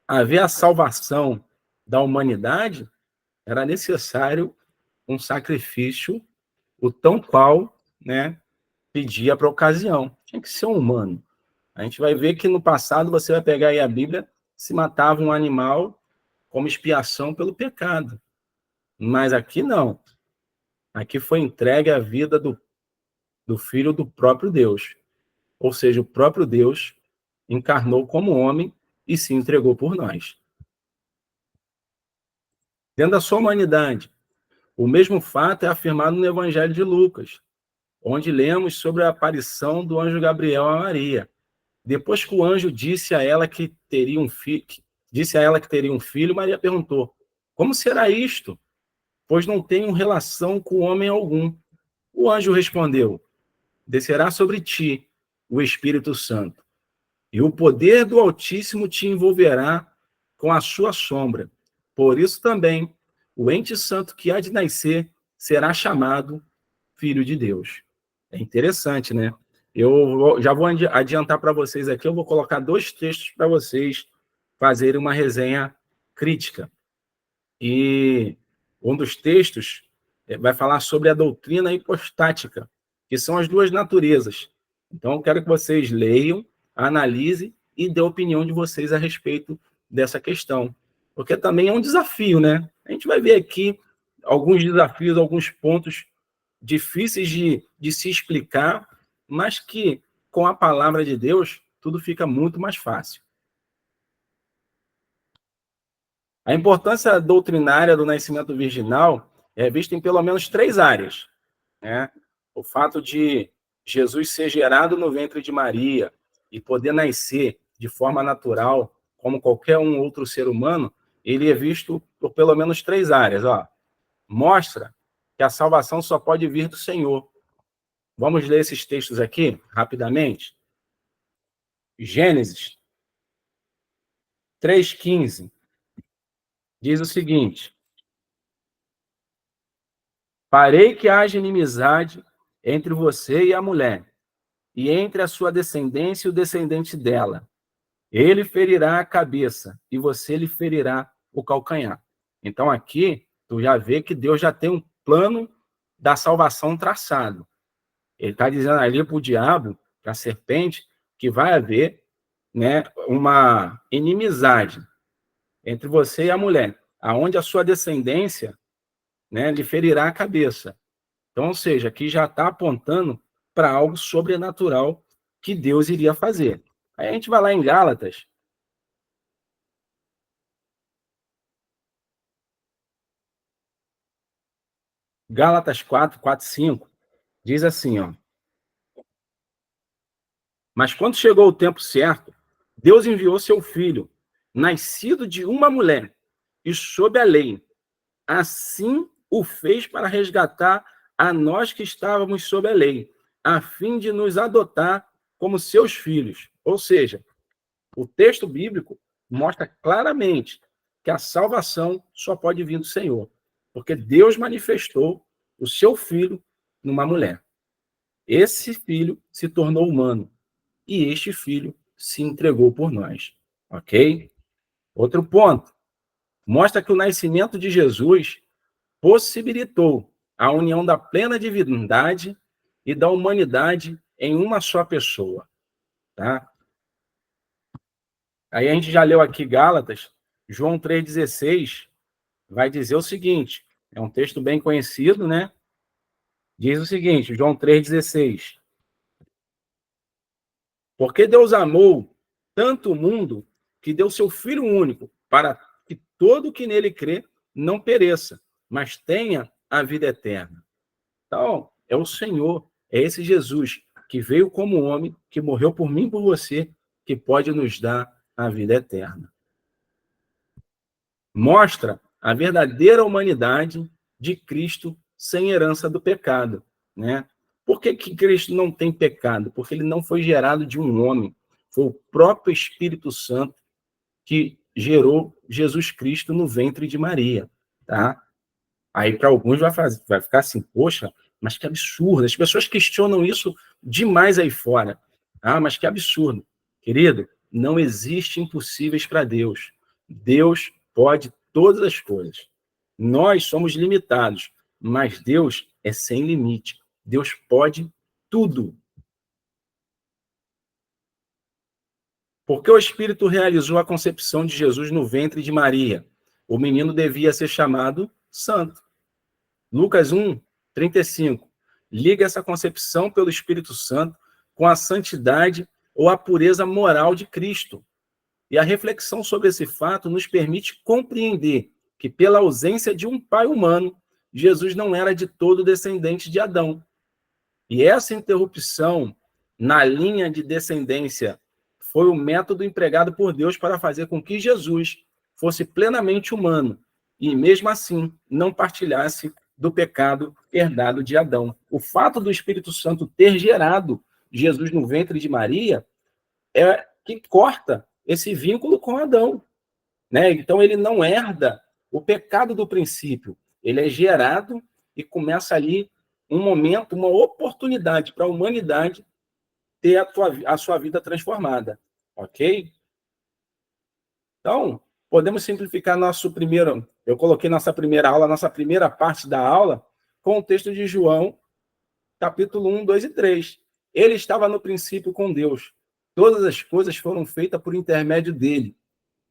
haver a salvação da humanidade era necessário um sacrifício, o tão qual, né, pedia para a ocasião. Tinha que ser um humano. A gente vai ver que no passado você vai pegar aí a Bíblia, se matava um animal como expiação pelo pecado. Mas aqui não. Aqui foi entregue a vida do Filho do próprio Deus. Ou seja, o próprio Deus encarnou como homem e se entregou por nós. Dentro da sua humanidade, o mesmo fato é afirmado no Evangelho de Lucas, onde lemos sobre a aparição do anjo Gabriel a Maria. Depois que o anjo disse a ela que teria um filho, Maria perguntou: como será isto? Pois não tenho relação com homem algum. O anjo respondeu: descerá sobre ti o Espírito Santo, e o poder do Altíssimo te envolverá com a sua sombra. Por isso também, o ente santo que há de nascer será chamado Filho de Deus. É interessante, né? Eu já vou adiantar para vocês aqui, eu vou colocar 2 textos para vocês fazerem uma resenha crítica. E um dos textos vai falar sobre a doutrina hipostática, que são as 2 naturezas. Então, eu quero que vocês leiam, analisem e dê a opinião de vocês a respeito dessa questão. Porque também é um desafio, né? A gente vai ver aqui alguns desafios, alguns pontos difíceis de se explicar, mas que, com a palavra de Deus, tudo fica muito mais fácil. A importância doutrinária do nascimento virginal é vista em pelo menos 3 áreas, né? O fato de Jesus ser gerado no ventre de Maria e poder nascer de forma natural, como qualquer um outro ser humano, ele é visto por pelo menos 3 áreas. Ó. Mostra que a salvação só pode vir do Senhor. Vamos ler esses textos aqui, rapidamente. Gênesis 3,15 diz o seguinte: farei que haja inimizade entre você e a mulher, e entre a sua descendência e o descendente dela. Ele ferirá a cabeça, e você lhe ferirá o calcanhar. Então, aqui, tu já vê que Deus já tem um plano da salvação traçado. Ele está dizendo ali para o diabo, para a serpente, que vai haver, né, uma inimizade entre você e a mulher, aonde a sua descendência, né, lhe ferirá a cabeça. Então, ou seja, aqui já está apontando para algo sobrenatural que Deus iria fazer. Aí a gente vai lá em Gálatas. Gálatas 4, 5, diz assim, ó: mas quando chegou o tempo certo, Deus enviou seu filho, nascido de uma mulher e sob a lei. Assim o fez para resgatar a nós que estávamos sob a lei, a fim de nos adotar como seus filhos. Ou seja, o texto bíblico mostra claramente que a salvação só pode vir do Senhor, porque Deus manifestou o seu filho numa mulher. Esse filho se tornou humano e este filho se entregou por nós. Ok? Outro ponto. Mostra que o nascimento de Jesus possibilitou a união da plena divindade e da humanidade em uma só pessoa. Tá? Aí a gente já leu aqui Gálatas, João 3,16 vai dizer o seguinte, é um texto bem conhecido, né? Diz o seguinte, João 3,16: porque Deus amou tanto o mundo que deu seu Filho único para que todo que nele crê não pereça, mas tenha a vida eterna. Então, é o Senhor, é esse Jesus que veio como homem, que morreu por mim e por você, que pode nos dar a vida eterna. Mostra a verdadeira humanidade de Cristo sem herança do pecado, né? Por que Cristo não tem pecado? Porque ele não foi gerado de um homem, foi o próprio Espírito Santo que gerou Jesus Cristo no ventre de Maria, tá? Aí para alguns vai ficar assim, poxa, mas que absurdo. As pessoas questionam isso demais aí fora. Ah, mas que absurdo. Querido, não existe impossíveis para Deus. Deus pode todas as coisas. Nós somos limitados, mas Deus é sem limite. Deus pode tudo. Porque o Espírito realizou a concepção de Jesus no ventre de Maria. O menino devia ser chamado Santo. Lucas 1, 35. Liga essa concepção pelo Espírito Santo com a santidade ou a pureza moral de Cristo. E a reflexão sobre esse fato nos permite compreender que, pela ausência de um pai humano, Jesus não era de todo descendente de Adão. E essa interrupção na linha de descendência foi o método empregado por Deus para fazer com que Jesus fosse plenamente humano e, mesmo assim, não partilhasse do pecado herdado de Adão. O fato do Espírito Santo ter gerado Jesus no ventre de Maria é que corta esse vínculo com Adão, né? Então, ele não herda o pecado do princípio. Ele é gerado e começa ali um momento, uma oportunidade para a humanidade ter a sua vida transformada, ok? Então, podemos simplificar nosso primeiro... Eu coloquei nossa primeira aula, nossa primeira parte da aula, com o texto de João, capítulo 1, 2 e 3. Ele estava no princípio com Deus. Todas as coisas foram feitas por intermédio dele.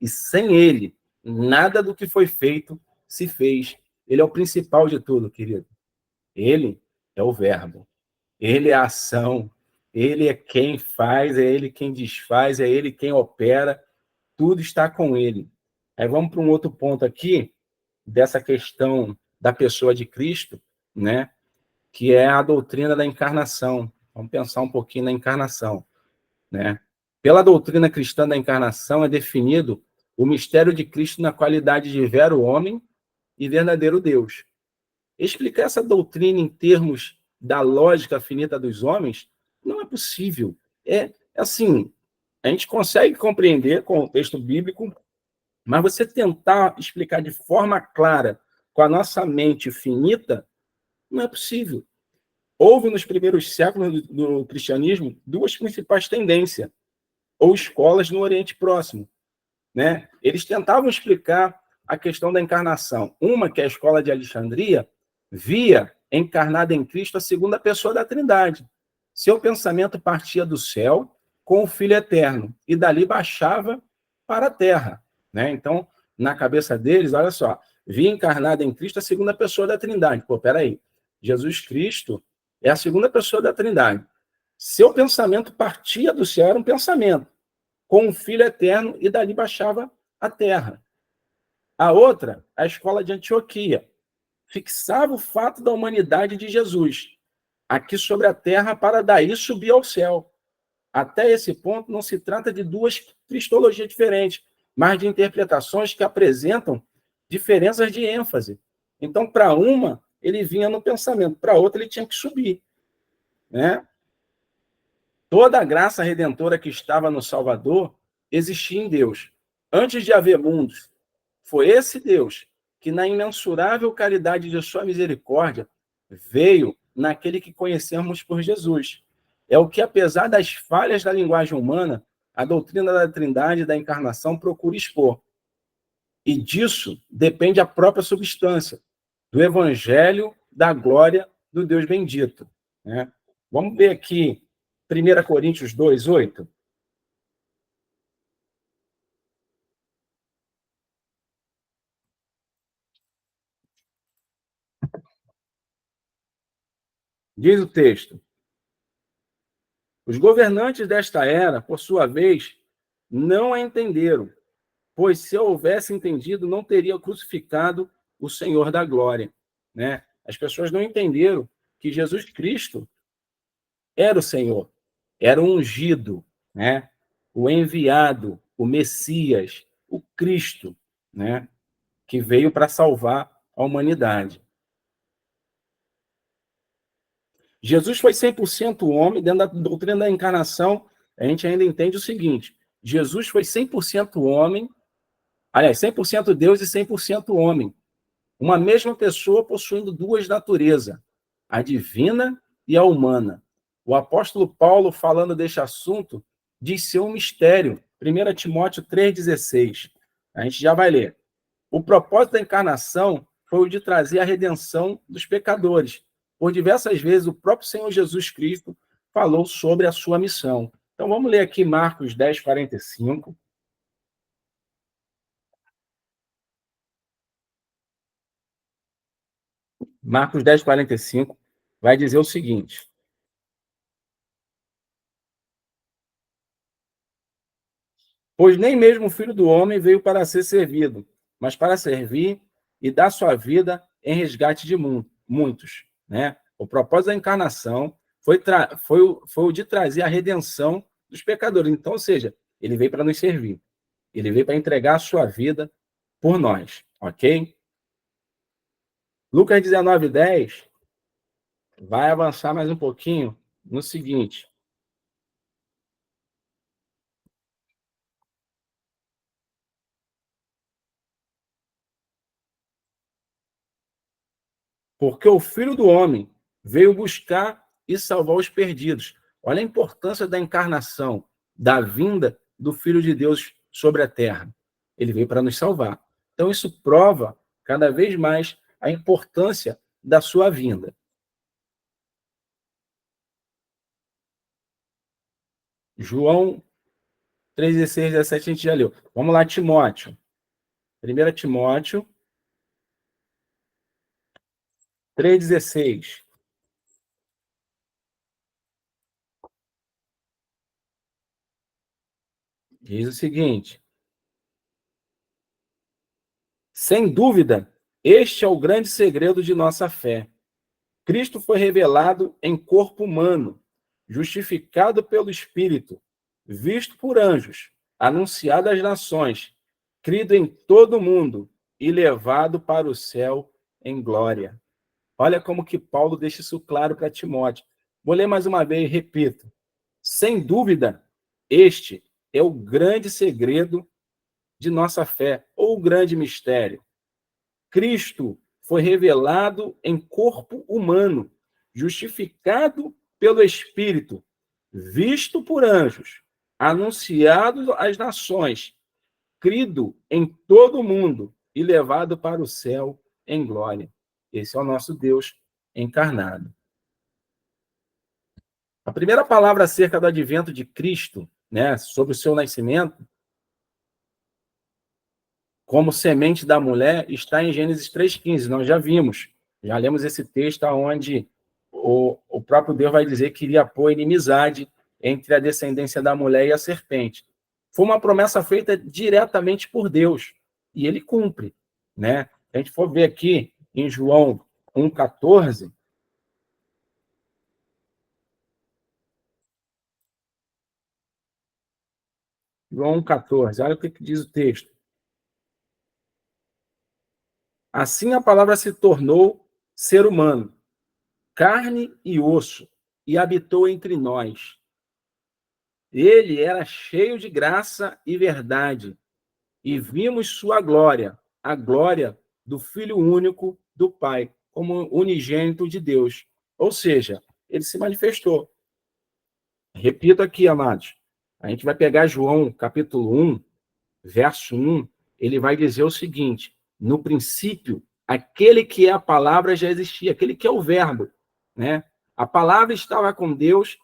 E sem ele, nada do que foi feito se fez. Ele é o principal de tudo, querido. Ele é o verbo. Ele é a ação. Ele é quem faz, é ele quem desfaz, é ele quem opera. Tudo está com ele. Aí vamos para um outro ponto aqui, dessa questão da pessoa de Cristo, né? Que é a doutrina da encarnação. Vamos pensar um pouquinho na encarnação, né? Pela doutrina cristã da encarnação é definido o mistério de Cristo na qualidade de vero homem e verdadeiro Deus. Explicar essa doutrina em termos da lógica finita dos homens não é possível. É assim, a gente consegue compreender com o texto bíblico, mas você tentar explicar de forma clara com a nossa mente finita, não é possível. Houve nos primeiros séculos do cristianismo duas principais tendências, ou escolas no Oriente Próximo, né? Eles tentavam explicar a questão da encarnação. Uma, que é a escola de Alexandria, via encarnada em Cristo a segunda pessoa da Trindade. Seu pensamento partia do céu com o Filho eterno e dali baixava para a terra, né? Então, na cabeça deles, olha só, via encarnada em Cristo a segunda pessoa da Trindade. Pô, peraí, Jesus Cristo é a segunda pessoa da Trindade. Seu pensamento partia do céu, era um pensamento, com o Filho eterno e dali baixava a terra. A outra, a escola de Antioquia, fixava o fato da humanidade de Jesus aqui sobre a terra para daí subir ao céu. Até esse ponto, não se trata de duas cristologias diferentes, mas de interpretações que apresentam diferenças de ênfase. Então, para uma, ele vinha no pensamento, para outra, ele tinha que subir, né? Toda a graça redentora que estava no Salvador existia em Deus. Antes de haver mundos, foi esse Deus que, na imensurável caridade de sua misericórdia, veio naquele que conhecemos por Jesus. É o que, apesar das falhas da linguagem humana, a doutrina da Trindade e da encarnação procura expor. E disso depende a própria substância do evangelho da glória do Deus bendito, né? Vamos ver aqui 1 Coríntios 2, 8. Diz o texto: os governantes desta era, por sua vez, não a entenderam, pois se eu houvesse entendido, não teria crucificado o Senhor da glória, né? As pessoas não entenderam que Jesus Cristo era o Senhor, era o ungido, né? O enviado, o Messias, o Cristo, né? Que veio para salvar a humanidade. Jesus foi 100% homem, dentro da doutrina da encarnação, a gente ainda entende o seguinte: Jesus foi 100% homem, aliás, 100% Deus e 100% homem. Uma mesma pessoa possuindo duas naturezas, a divina e a humana. O apóstolo Paulo, falando deste assunto, diz ser um mistério. 1 Timóteo 3,16. A gente já vai ler. O propósito da encarnação foi o de trazer a redenção dos pecadores. Por diversas vezes, o próprio Senhor Jesus Cristo falou sobre a sua missão. Então, vamos ler aqui Marcos 10, 45. Marcos 10, 45 vai dizer o seguinte: pois nem mesmo o Filho do Homem veio para ser servido, mas para servir e dar sua vida em resgate de muitos. Né? O propósito da encarnação foi o de trazer a redenção dos pecadores. Então, ou seja, ele veio para nos servir. Ele veio para entregar a sua vida por nós. Ok? Lucas 19, 10 vai avançar mais um pouquinho no seguinte: porque o Filho do Homem veio buscar e salvar os perdidos. Olha a importância da encarnação, da vinda do Filho de Deus sobre a terra. Ele veio para nos salvar. Então, isso prova cada vez mais a importância da sua vinda. João 3,16, 17, a gente já leu. Vamos lá, Timóteo. 1 Timóteo 3,16. Diz o seguinte: sem dúvida, este é o grande segredo de nossa fé. Cristo foi revelado em corpo humano, justificado pelo Espírito, visto por anjos, anunciado às nações, crido em todo o mundo e levado para o céu em glória. Olha como que Paulo deixa isso claro para Timóteo. Vou ler mais uma vez, repito. Sem dúvida, este é o grande segredo de nossa fé, ou o grande mistério. Cristo foi revelado em corpo humano, justificado pelo Espírito, visto por anjos, anunciado às nações, crido em todo o mundo e levado para o céu em glória. Esse é o nosso Deus encarnado. A primeira palavra acerca do advento de Cristo, né, sobre o seu nascimento, como semente da mulher, está em Gênesis 3,15. Nós já vimos, já lemos esse texto onde o próprio Deus vai dizer que iria pôr inimizade entre a descendência da mulher e a serpente. Foi uma promessa feita diretamente por Deus, e ele cumpre. Né? Se a gente for ver aqui em João 1,14, João 1,14, olha o que diz o texto. Assim a palavra se tornou ser humano, carne e osso, e habitou entre nós. Ele era cheio de graça e verdade, e vimos sua glória, a glória do Filho único do Pai, como unigênito de Deus. Ou seja, ele se manifestou. Repito aqui, amados. A gente vai pegar João, capítulo 1, verso 1, ele vai dizer o seguinte: no princípio, aquele que é a palavra já existia, aquele que é o verbo, né? A palavra estava com Deus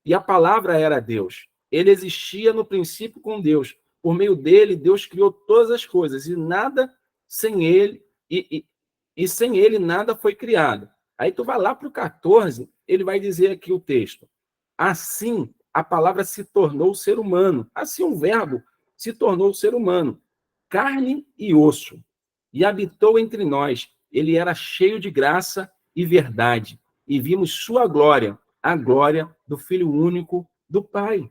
e a palavra era Deus. Ele existia no princípio com Deus. Por meio dele, Deus criou todas as coisas e nada sem ele, e sem ele nada foi criado. Aí tu vai lá para o 14, ele vai dizer aqui o texto: assim a palavra se tornou ser humano. Assim o verbo se tornou ser humano, carne e osso, e habitou entre nós. Ele era cheio de graça e verdade. e vimos sua glória, a glória do Filho único do Pai.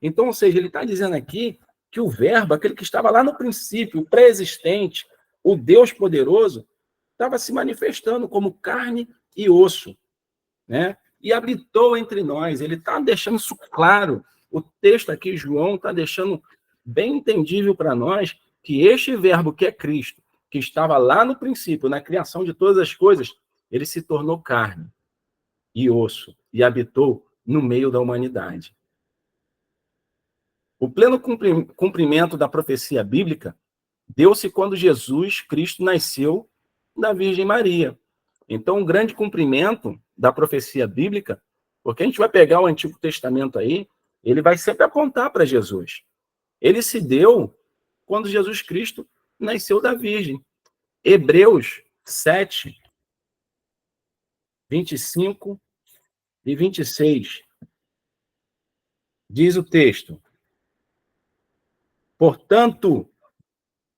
Então, ou seja, ele está dizendo aqui que o Verbo, aquele que estava lá no princípio, o pré-existente, o Deus poderoso, estava se manifestando como carne e osso, né? E habitou entre nós. Ele está deixando isso claro. O texto aqui, João, está deixando bem entendível para nós que este Verbo que é Cristo, que estava lá no princípio, na criação de todas as coisas, ele se tornou carne e osso e habitou no meio da humanidade. O pleno cumprimento da profecia bíblica deu-se quando Jesus Cristo nasceu da Virgem Maria. Então, um grande cumprimento da profecia bíblica, porque a gente vai pegar o Antigo Testamento aí, ele vai sempre apontar para Jesus. Ele se deu quando Jesus Cristo nasceu da Virgem. Hebreus 7, 25 e 26. Diz o texto: portanto,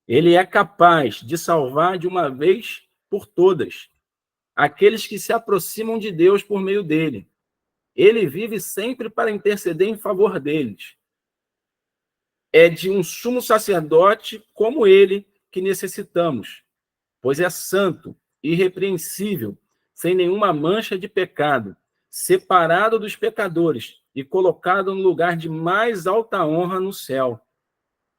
ele é capaz de salvar de uma vez por todas aqueles que se aproximam de Deus por meio dele. Ele vive sempre para interceder em favor deles. É de um sumo sacerdote como ele que necessitamos, pois é santo, irrepreensível, sem nenhuma mancha de pecado, separado dos pecadores e colocado no lugar de mais alta honra no céu.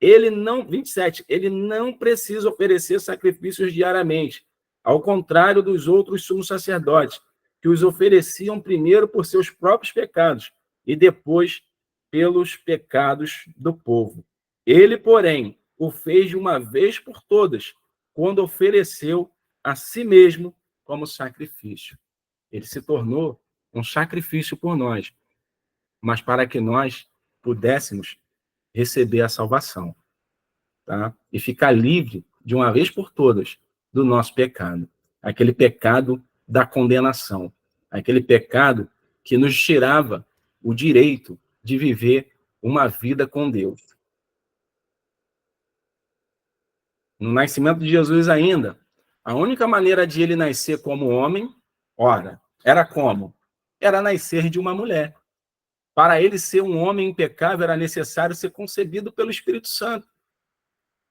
Ele não, 27, ele não precisa oferecer sacrifícios diariamente, ao contrário dos outros sumos sacerdotes, que os ofereciam primeiro por seus próprios pecados e depois pelos pecados do povo. Ele, porém, o fez de uma vez por todas, quando ofereceu a si mesmo como sacrifício. Ele se tornou um sacrifício por nós, mas para que nós pudéssemos receber a salvação, tá? E ficar livre, de uma vez por todas, do nosso pecado. Aquele pecado da condenação. Aquele pecado que nos tirava o direito de viver uma vida com Deus. No nascimento de Jesus ainda, a única maneira de ele nascer como homem, ora, era como? Era nascer de uma mulher. Para ele ser um homem impecável, era necessário ser concebido pelo Espírito Santo.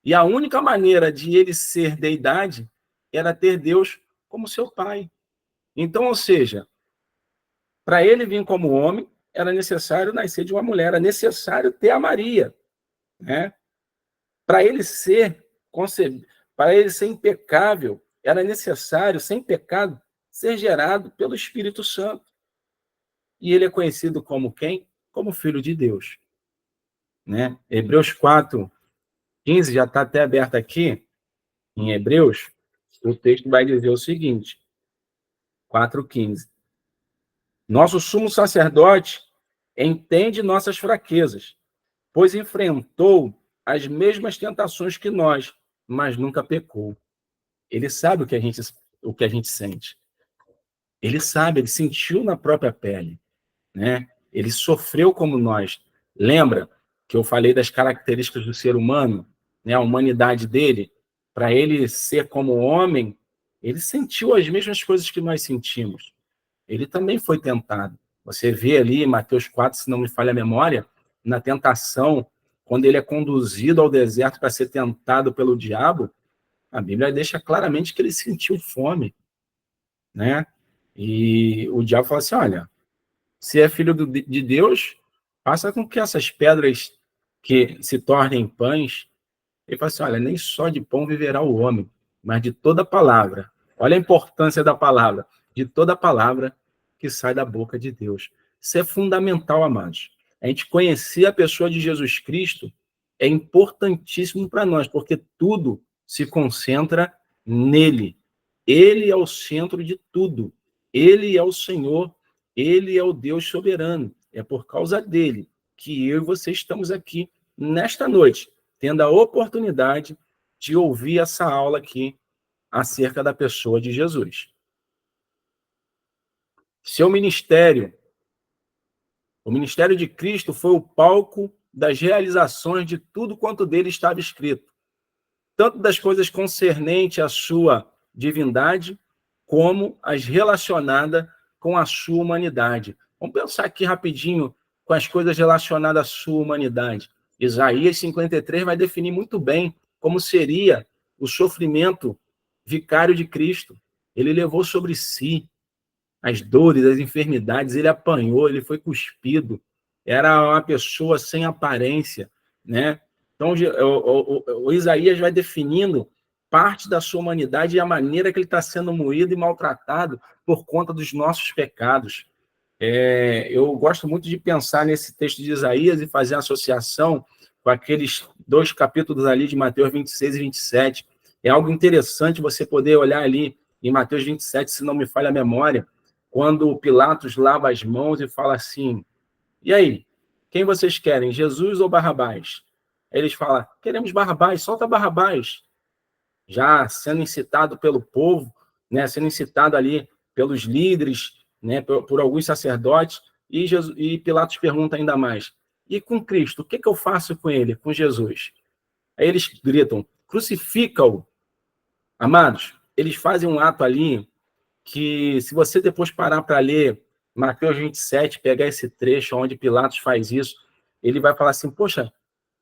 E a única maneira de ele ser deidade era ter Deus como seu pai. Então, ou seja, para ele vir como homem, era necessário nascer de uma mulher, era necessário ter a Maria, né? Para ele ser concebido, para ele ser impecável, era necessário, sem pecado, ser gerado pelo Espírito Santo. E ele é conhecido como quem? Como Filho de Deus, né? Hebreus 4, 15, já está até aberto aqui, em Hebreus, o texto vai dizer o seguinte, 4:15. Nosso sumo sacerdote entende nossas fraquezas, pois enfrentou as mesmas tentações que nós, mas nunca pecou. Ele sabe o que a gente sente. Ele sabe, ele sentiu na própria pele, né? Ele sofreu como nós. Lembra que eu falei das características do ser humano, né? A humanidade dele, para ele ser como homem, ele sentiu as mesmas coisas que nós sentimos. Ele também foi tentado. Você vê ali em Mateus 4, se não me falha a memória, na tentação, quando ele é conduzido ao deserto para ser tentado pelo diabo, a Bíblia deixa claramente que ele sentiu fome, né? E o diabo fala assim, olha, se é filho de Deus, faça com que essas pedras que se tornem pães. Ele fala assim, olha, nem só de pão viverá o homem, mas de toda palavra. Olha a importância da palavra, de toda palavra que sai da boca de Deus. Isso é fundamental, amados. A gente conhecer a pessoa de Jesus Cristo é importantíssimo para nós, porque tudo se concentra nele. Ele é o centro de tudo. Ele é o Senhor, ele é o Deus soberano. É por causa dele que eu e você estamos aqui nesta noite, tendo a oportunidade de ouvir essa aula aqui acerca da pessoa de Jesus. Seu ministério, o ministério de Cristo foi o palco das realizações de tudo quanto dele estava escrito, tanto das coisas concernentes à sua divindade, como as relacionadas com a sua humanidade. Vamos pensar aqui rapidinho com as coisas relacionadas à sua humanidade. Isaías 53 vai definir muito bem como seria o sofrimento vicário de Cristo. Ele levou sobre si as dores, as enfermidades, ele apanhou, ele foi cuspido, era uma pessoa sem aparência, né? Então, o Isaías vai definindo parte da sua humanidade e a maneira que ele está sendo moído e maltratado por conta dos nossos pecados. Eu gosto muito de pensar nesse texto de Isaías e fazer associação com aqueles 2 capítulos ali de Mateus 26 e 27. É algo interessante você poder olhar ali em Mateus 27, se não me falha a memória, quando Pilatos lava as mãos e fala assim, e aí, quem vocês querem, Jesus ou Barrabás? Eles falam, queremos Barrabás, solta Barrabás. Já sendo incitado pelo povo, né, sendo incitado ali pelos líderes, né, por alguns sacerdotes, e Pilatos pergunta ainda mais, e com Cristo, o que eu faço com ele, com Jesus? Aí eles gritam, crucifica-o. Amados, eles fazem um ato ali que, se você depois parar para ler Mateus 27, pegar esse trecho onde Pilatos faz isso, ele vai falar assim, poxa,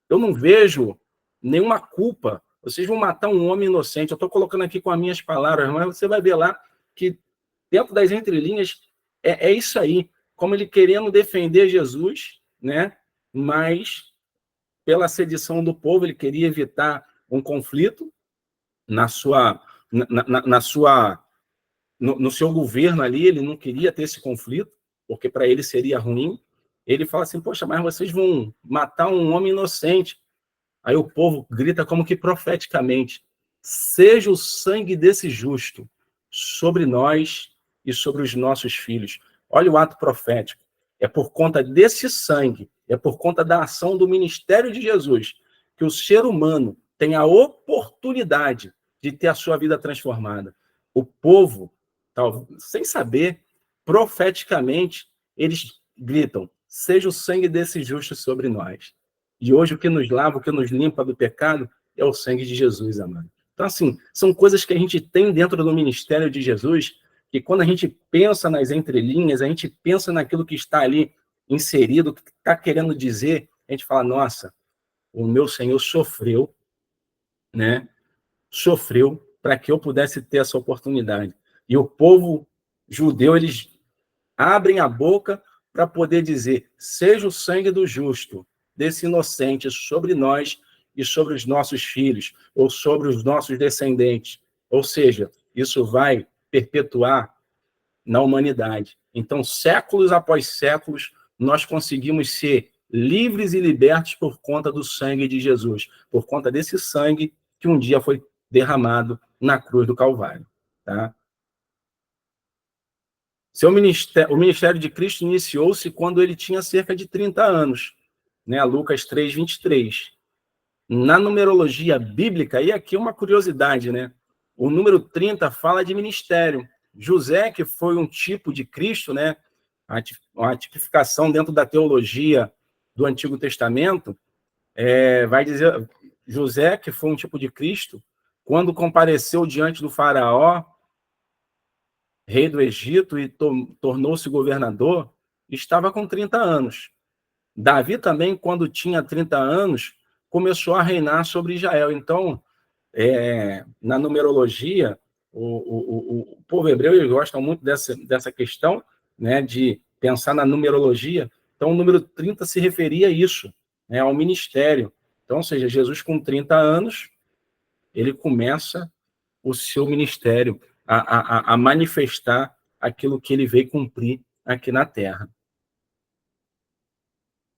eu não vejo nenhuma culpa, vocês vão matar um homem inocente, eu estou colocando aqui com as minhas palavras, mas você vai ver lá que, dentro das entrelinhas, é isso aí, como ele querendo defender Jesus, né? Mas, pela sedição do povo, ele queria evitar um conflito na sua... na sua no seu governo ali, ele não queria ter esse conflito, porque para ele seria ruim. Ele fala assim, poxa, mas vocês vão matar um homem inocente. Aí o povo grita como que profeticamente, seja o sangue desse justo sobre nós e sobre os nossos filhos. Olha o ato profético. É por conta desse sangue, é por conta da ação do ministério de Jesus, que o ser humano tem a oportunidade de ter a sua vida transformada. O povo, sem saber, profeticamente, eles gritam, seja o sangue desse justo sobre nós. E hoje o que nos lava, o que nos limpa do pecado é o sangue de Jesus, amado. Então, assim, são coisas que a gente tem dentro do ministério de Jesus, que quando a gente pensa nas entrelinhas, a gente pensa naquilo que está ali inserido, que está querendo dizer, a gente fala, nossa, o meu Senhor sofreu, né? Sofreu para que eu pudesse ter essa oportunidade. E o povo judeu, eles abrem a boca para poder dizer, seja o sangue do justo, desse inocente, sobre nós e sobre os nossos filhos, ou sobre os nossos descendentes. Ou seja, isso vai perpetuar na humanidade. Então, séculos após séculos, nós conseguimos ser livres e libertos por conta do sangue de Jesus, por conta desse sangue que um dia foi derramado na cruz do Calvário. Tá? O ministério de Cristo iniciou-se quando ele tinha cerca de 30 anos, né? Lucas 3, 23. Na numerologia bíblica, e aqui uma curiosidade, né? O número 30 fala de ministério. José, que foi um tipo de Cristo, né? A tipificação dentro da teologia do Antigo Testamento, vai dizer, José, que foi um tipo de Cristo, quando compareceu diante do faraó, rei do Egito, e tornou-se governador, estava com 30 anos. Davi também, quando tinha 30 anos, começou a reinar sobre Israel. Então, na numerologia, o povo hebreu, eles gostam muito dessa questão, né, de pensar na numerologia. Então, o número 30 se referia a isso, né, ao ministério. Então, ou seja, Jesus com 30 anos, ele começa o seu ministério, a manifestar aquilo que ele veio cumprir aqui na Terra.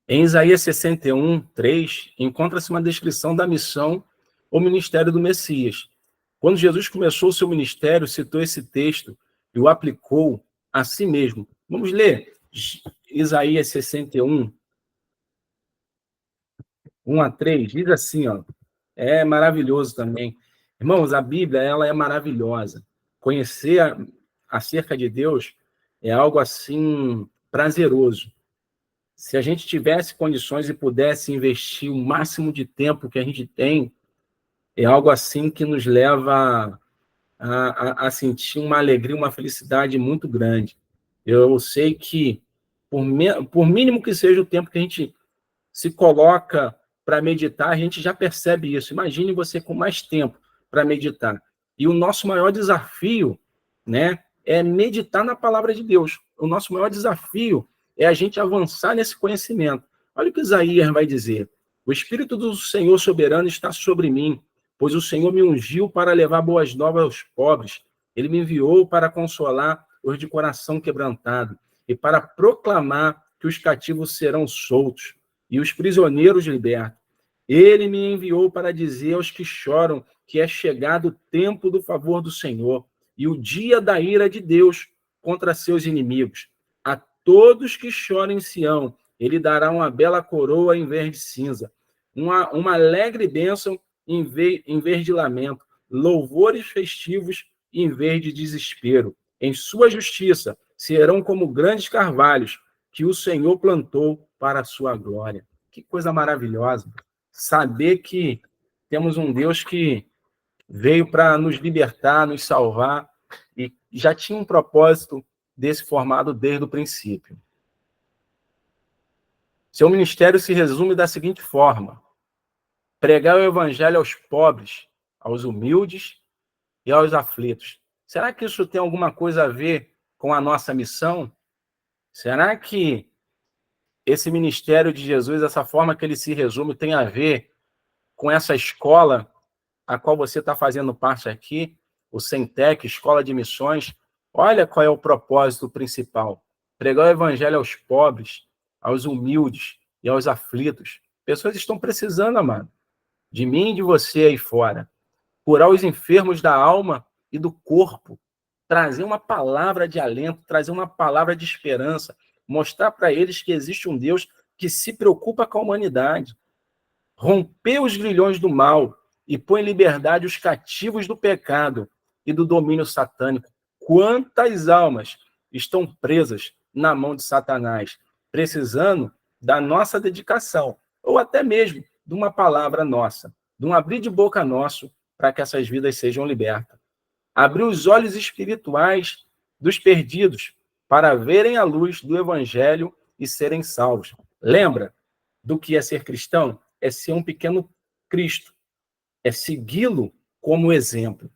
Em Isaías 61, 3, encontra-se uma descrição da missão ou ministério do Messias. Quando Jesus começou o seu ministério, citou esse texto e o aplicou a si mesmo. Vamos ler Isaías 61, 1 a 3, diz assim, ó, é maravilhoso também. Irmãos, a Bíblia, ela é maravilhosa. Conhecer acerca de Deus é algo assim prazeroso. Se a gente tivesse condições e pudesse investir o máximo de tempo que a gente tem, é algo assim que nos leva a sentir uma alegria, uma felicidade muito grande. Eu sei que, por mínimo que seja o tempo que a gente se coloca para meditar, a gente já percebe isso. Imagine você com mais tempo para meditar. E o nosso maior desafio, né, é meditar na palavra de Deus. O nosso maior desafio é a gente avançar nesse conhecimento. Olha o que Isaías vai dizer. O Espírito do Senhor soberano está sobre mim, pois o Senhor me ungiu para levar boas novas aos pobres. Ele me enviou para consolar os de coração quebrantado e para proclamar que os cativos serão soltos e os prisioneiros libertos. Ele me enviou para dizer aos que choram que é chegado o tempo do favor do Senhor e o dia da ira de Deus contra seus inimigos. A todos que choram em Sião, ele dará uma bela coroa em vez de cinza, uma alegre bênção em vez de lamento, louvores festivos em vez de desespero. Em sua justiça serão como grandes carvalhos que o Senhor plantou para a sua glória. Que coisa maravilhosa. Saber que temos um Deus que veio para nos libertar, nos salvar, e já tinha um propósito desse formado desde o princípio. Seu ministério se resume da seguinte forma: pregar o evangelho aos pobres, aos humildes e aos aflitos. Será que isso tem alguma coisa a ver com a nossa missão? Será que esse ministério de Jesus, essa forma que ele se resume, tem a ver com essa escola a qual você está fazendo parte aqui, o Centec, Escola de Missões? Olha qual é o propósito principal: pregar o evangelho aos pobres, aos humildes e aos aflitos. Pessoas estão precisando, amado, de mim e de você aí fora. Curar os enfermos da alma e do corpo, trazer uma palavra de alento, trazer uma palavra de esperança, mostrar para eles que existe um Deus que se preocupa com a humanidade, romper os grilhões do mal e pôr em liberdade os cativos do pecado e do domínio satânico. Quantas almas estão presas na mão de Satanás, precisando da nossa dedicação, ou até mesmo de uma palavra nossa, de um abrir de boca nosso, para que essas vidas sejam libertas. Abrir os olhos espirituais dos perdidos para verem a luz do evangelho e serem salvos. Lembra do que é ser cristão? É ser um pequeno Cristo, é segui-lo como exemplo,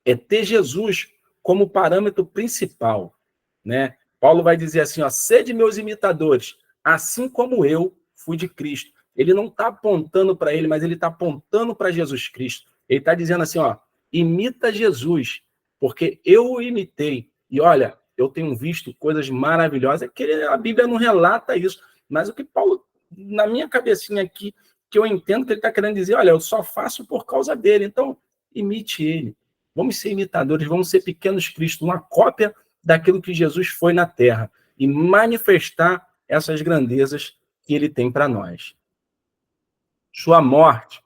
é ter Jesus como parâmetro principal, né? Paulo vai dizer assim, ó: sede meus imitadores, assim como eu fui de Cristo. Ele não está apontando para ele, mas ele está apontando para Jesus Cristo. Ele está dizendo assim, ó: imita Jesus, porque eu o imitei. E olha, eu tenho visto coisas maravilhosas, que a Bíblia não relata isso, mas o que Paulo, na minha cabecinha aqui, que eu entendo que ele está querendo dizer, olha, eu só faço por causa dele, então imite ele. Vamos ser imitadores, vamos ser pequenos Cristos, uma cópia daquilo que Jesus foi na Terra e manifestar essas grandezas que ele tem para nós. Sua morte,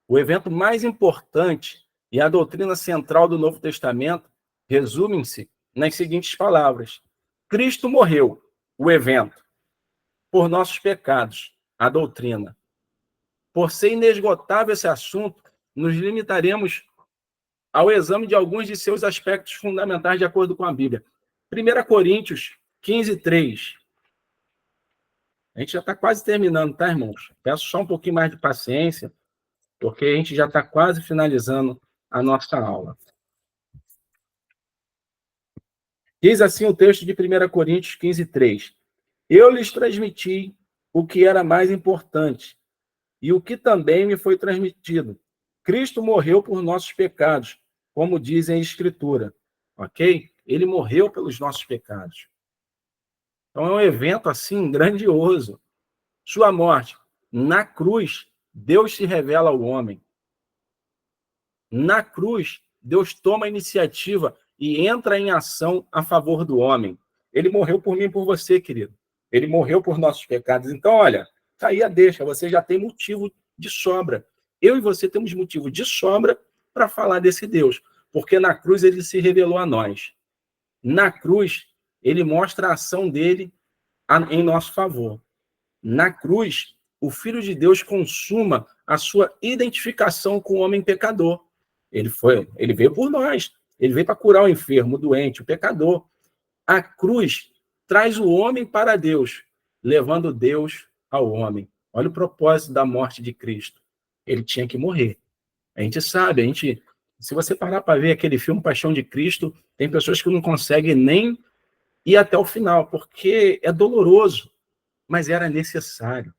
o evento mais importante e a doutrina central do Novo Testamento, resumem-se nas seguintes palavras: Cristo morreu, o evento, por nossos pecados, a doutrina. Por ser inesgotável esse assunto, nos limitaremos ao exame de alguns de seus aspectos fundamentais de acordo com a Bíblia. 1 Coríntios 15, 3. A gente já está quase terminando, tá, irmãos? Peço só um pouquinho mais de paciência, porque a gente já está quase finalizando a nossa aula. Diz assim o texto de 1 Coríntios 15, 3. Eu lhes transmiti o que era mais importante e o que também me foi transmitido. Cristo morreu por nossos pecados, como diz em Escritura. Ok? Ele morreu pelos nossos pecados. Então é um evento assim grandioso. Sua morte. Na cruz, Deus se revela ao homem. Na cruz, Deus toma a iniciativa e entra em ação a favor do homem. Ele morreu por mim e por você, querido. Ele morreu por nossos pecados. Então, olha, tá aí a deixa. Você já tem motivo de sobra. Eu e você temos motivo de sobra para falar desse Deus. Porque na cruz ele se revelou a nós. Na cruz, ele mostra a ação dele em nosso favor. Na cruz, o Filho de Deus consuma a sua identificação com o homem pecador. Ele veio por nós. Ele veio para curar o enfermo, o doente, o pecador. A cruz traz o homem para Deus, levando Deus ao homem. Olha o propósito da morte de Cristo. Ele tinha que morrer. A gente sabe, se você parar para ver aquele filme Paixão de Cristo, tem pessoas que não conseguem nem ir até o final, porque é doloroso, mas era necessário.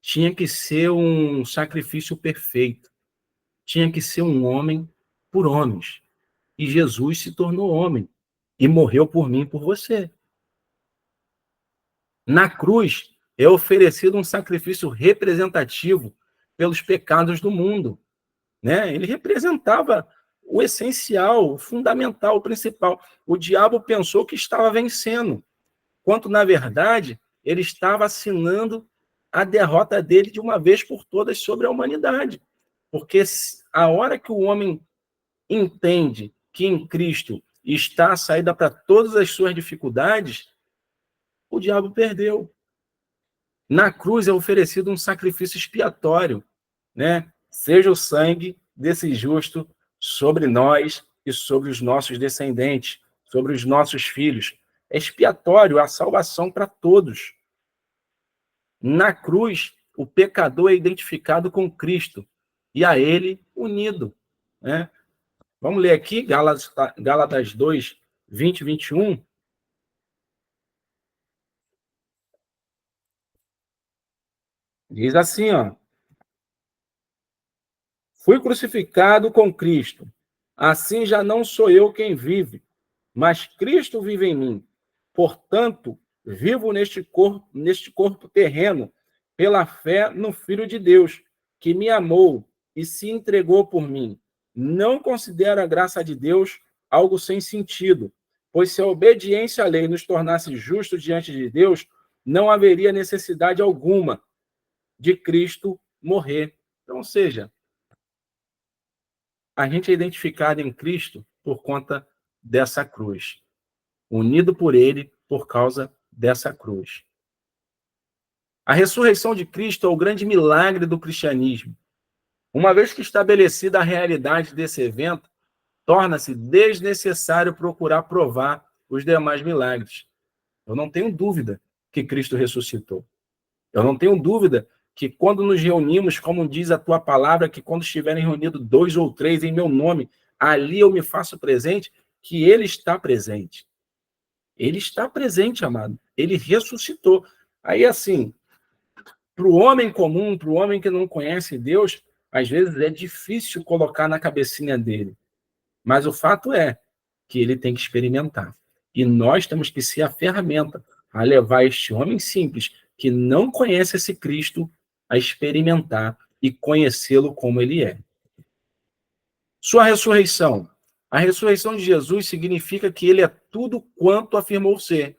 Tinha que ser um sacrifício perfeito. Tinha que ser um homem por homens. E Jesus se tornou homem e morreu por mim e por você. Na cruz, é oferecido um sacrifício representativo pelos pecados do mundo, né? Ele representava o essencial, o fundamental, o principal. O diabo pensou que estava vencendo, quando, na verdade, ele estava assinando a derrota dele de uma vez por todas sobre a humanidade. Porque a hora que o homem entende que em Cristo está a saída para todas as suas dificuldades, o diabo perdeu. Na cruz é oferecido um sacrifício expiatório, né? Seja o sangue desse justo sobre nós e sobre os nossos descendentes, sobre os nossos filhos. É expiatório, a salvação para todos. Na cruz, o pecador é identificado com Cristo e a ele unido, né? Vamos ler aqui, Gálatas 2, 20 e 21. Diz assim, ó: fui crucificado com Cristo. Assim já não sou eu quem vive, mas Cristo vive em mim. Portanto, vivo neste corpo terreno, pela fé no Filho de Deus, que me amou e se entregou por mim. Não considero a graça de Deus algo sem sentido, pois se a obediência à lei nos tornasse justos diante de Deus, não haveria necessidade alguma de Cristo morrer. Então, ou seja, a gente é identificado em Cristo por conta dessa cruz, unido por ele por causa dessa cruz. A ressurreição de Cristo é o grande milagre do cristianismo. Uma vez que estabelecida a realidade desse evento, torna-se desnecessário procurar provar os demais milagres. Eu não tenho dúvida que Cristo ressuscitou. Eu não tenho dúvida que quando nos reunimos, como diz a tua palavra, que quando estiverem reunidos 2 ou 3 em meu nome, ali eu me faço presente, que ele está presente. Ele está presente, amado. Ele ressuscitou. Aí, assim, para o homem comum, para o homem que não conhece Deus, às vezes é difícil colocar na cabecinha dele. Mas o fato é que ele tem que experimentar. E nós temos que ser a ferramenta a levar este homem simples, que não conhece esse Cristo, a experimentar e conhecê-lo como ele é. Sua ressurreição. A ressurreição de Jesus significa que ele é tudo quanto afirmou ser.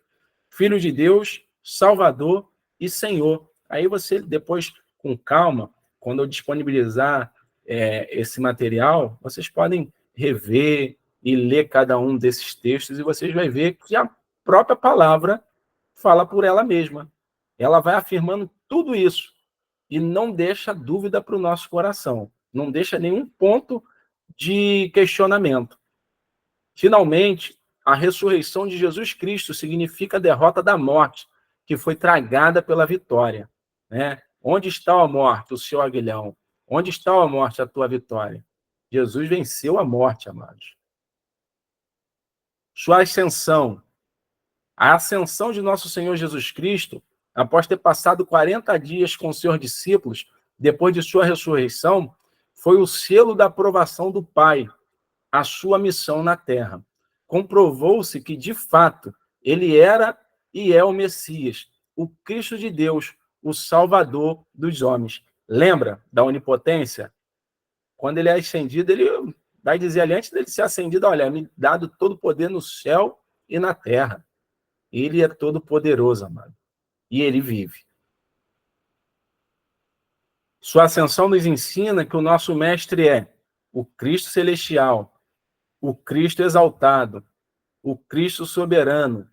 Filho de Deus, Salvador e Senhor. Aí você, depois, com calma, quando eu disponibilizar esse material, vocês podem rever e ler cada um desses textos e vocês vão ver que a própria palavra fala por ela mesma. Ela vai afirmando tudo isso e não deixa dúvida para o nosso coração. Não deixa nenhum ponto de questionamento. Finalmente, a ressurreição de Jesus Cristo significa a derrota da morte, que foi tragada pela vitória, né? Onde está a morte, o seu aguilhão? Onde está a morte, a tua vitória? Jesus venceu a morte, amados. Sua ascensão. A ascensão de nosso Senhor Jesus Cristo, após ter passado 40 dias com seus discípulos, depois de sua ressurreição, foi o selo da aprovação do Pai, a sua missão na terra. Comprovou-se que, de fato, ele era e é o Messias, o Cristo de Deus, o Salvador dos homens. Lembra da onipotência? Quando ele é ascendido, ele vai dizer ali, antes dele ser ascendido, olha, me dado todo o poder no céu e na terra. Ele é todo poderoso, amado. E ele vive. Sua ascensão nos ensina que o nosso mestre é o Cristo celestial, o Cristo exaltado, o Cristo soberano,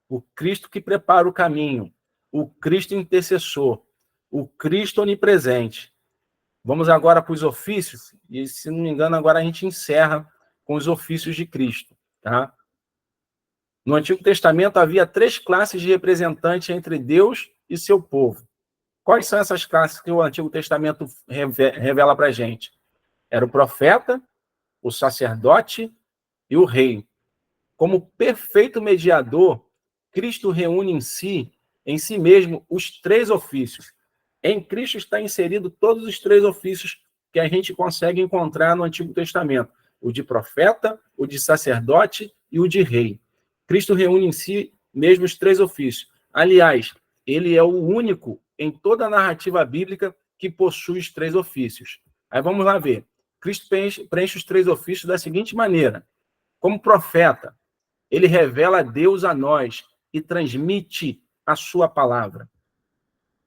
o Cristo que prepara o caminho, o Cristo intercessor, o Cristo onipresente. Vamos agora para os ofícios, e se não me engano, agora a gente encerra com os ofícios de Cristo, tá? No Antigo Testamento havia 3 classes de representantes entre Deus e seu povo. Quais são essas classes que o Antigo Testamento revela para a gente? Era o profeta, o sacerdote e o rei. Como perfeito mediador, Cristo reúne em si mesmo, os 3 ofícios. Em Cristo está inserido todos os 3 ofícios que a gente consegue encontrar no Antigo Testamento: o de profeta, o de sacerdote e o de rei. Cristo reúne em si mesmo os 3 ofícios. Aliás, ele é o único em toda a narrativa bíblica que possui os 3 ofícios. Aí vamos lá ver. Cristo preenche os 3 ofícios da seguinte maneira: como profeta, ele revela Deus a nós e transmite a sua palavra.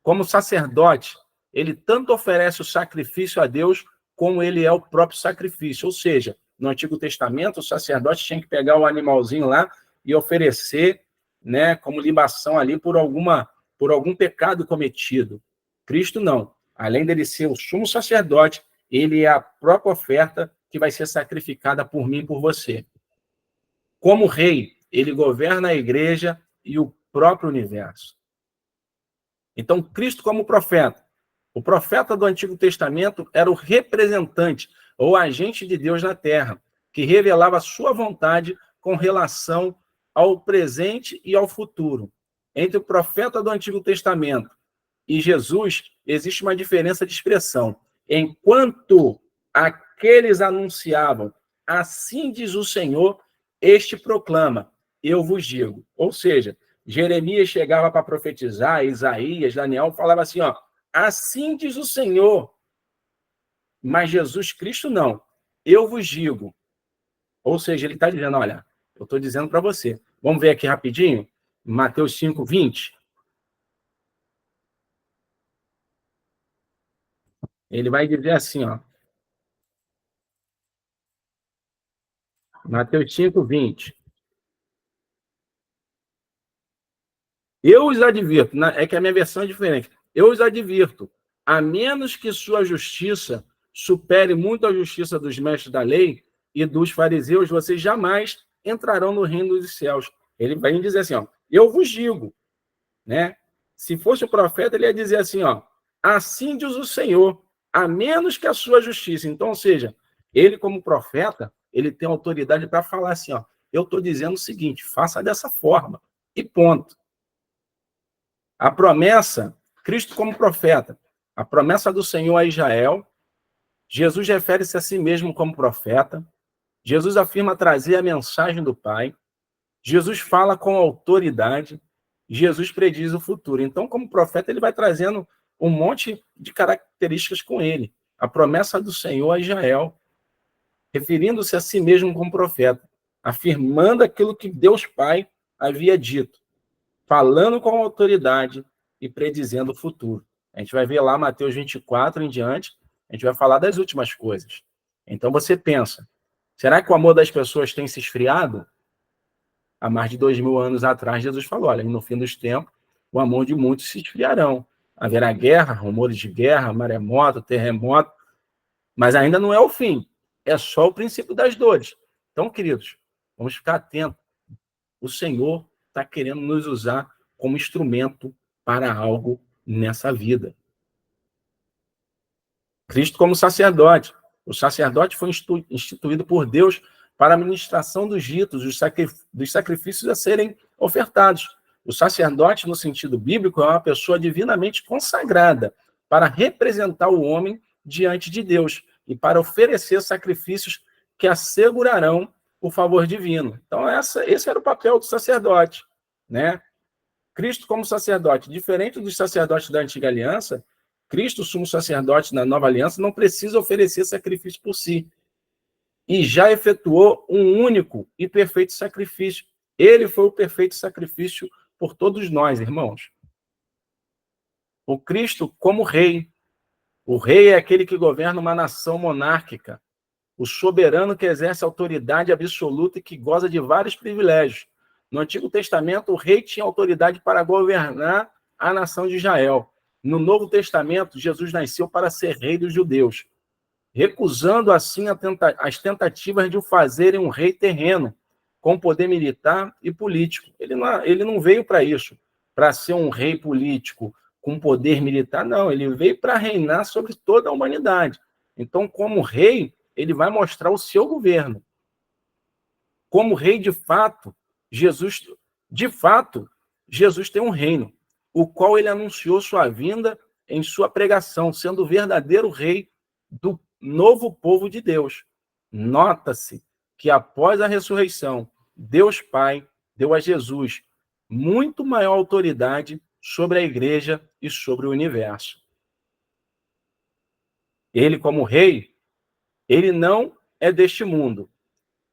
Como sacerdote, ele tanto oferece o sacrifício a Deus, como ele é o próprio sacrifício. Ou seja, no Antigo Testamento, o sacerdote tinha que pegar o animalzinho lá e oferecer, né, como libação ali por algum pecado cometido. Cristo não. Além dele ser o sumo sacerdote, ele é a própria oferta que vai ser sacrificada por mim e por você. Como rei, ele governa a igreja e o próprio universo. Então, Cristo como profeta. O profeta do Antigo Testamento era o representante ou agente de Deus na terra, que revelava a sua vontade com relação ao presente e ao futuro. Entre o profeta do Antigo Testamento e Jesus, existe uma diferença de expressão. Enquanto aqueles anunciavam, assim diz o Senhor, este proclama, eu vos digo. Ou seja, Jeremias chegava para profetizar, Isaías, Daniel falava assim, ó, assim diz o Senhor. Mas Jesus Cristo não. Eu vos digo. Ou seja, ele está dizendo, olha, eu estou dizendo para você. Vamos ver aqui rapidinho? Mateus 5, 20. Ele vai dizer assim, ó. Mateus 5, 20. Eu os advirto, é que a minha versão é diferente. Eu os advirto, a menos que sua justiça supere muito a justiça dos mestres da lei e dos fariseus, vocês jamais entrarão no reino dos céus. Ele vai dizer assim, ó, eu vos digo, né? Se fosse o profeta, ele ia dizer assim, ó, assim diz o Senhor, a menos que a sua justiça. Então, ou seja, ele como profeta, ele tem autoridade para falar assim, ó, eu estou dizendo o seguinte, faça dessa forma, e ponto. A promessa, Cristo como profeta, a promessa do Senhor a Israel, Jesus refere-se a si mesmo como profeta, Jesus afirma trazer a mensagem do Pai, Jesus fala com autoridade, Jesus prediz o futuro. Então, como profeta, ele vai trazendo um monte de características com ele. A promessa do Senhor a Israel, referindo-se a si mesmo como profeta, afirmando aquilo que Deus Pai havia dito, falando com autoridade e predizendo o futuro. A gente vai ver lá Mateus 24 em diante, a gente vai falar das últimas coisas. Então você pensa, será que o amor das pessoas tem se esfriado? Há mais de 2000 anos atrás, Jesus falou, olha, no fim dos tempos, o amor de muitos se esfriarão. Haverá guerra, rumores de guerra, maremoto, terremoto, mas ainda não é o fim, é só o princípio das dores. Então, queridos, vamos ficar atentos. O Senhor está querendo nos usar como instrumento para algo nessa vida. Cristo como sacerdote. O sacerdote foi instituído por Deus para a administração dos ritos, dos sacrifícios a serem ofertados. O sacerdote, no sentido bíblico, é uma pessoa divinamente consagrada para representar o homem diante de Deus e para oferecer sacrifícios que assegurarão o favor divino. Então, esse era o papel do sacerdote, né? Cristo como sacerdote, diferente dos sacerdotes da antiga aliança, Cristo, sumo sacerdote na nova aliança, não precisa oferecer sacrifício por si. E já efetuou um único e perfeito sacrifício. Ele foi o perfeito sacrifício por todos nós, irmãos. O Cristo como rei. O rei é aquele que governa uma nação monárquica. O soberano que exerce autoridade absoluta e que goza de vários privilégios. No Antigo Testamento, o rei tinha autoridade para governar a nação de Israel. No Novo Testamento, Jesus nasceu para ser rei dos judeus, recusando assim as tentativas de o fazerem um rei terreno, com poder militar e político. Ele não veio para isso, para ser um rei político com poder militar, não. Ele veio para reinar sobre toda a humanidade. Então, como rei, ele vai mostrar o seu governo. Como rei, de fato, Jesus tem um reino, o qual ele anunciou sua vinda em sua pregação, sendo o verdadeiro rei do novo povo de Deus. Nota-se que após a ressurreição, Deus Pai deu a Jesus muito maior autoridade sobre a igreja e sobre o universo. Ele, como rei, ele não é deste mundo.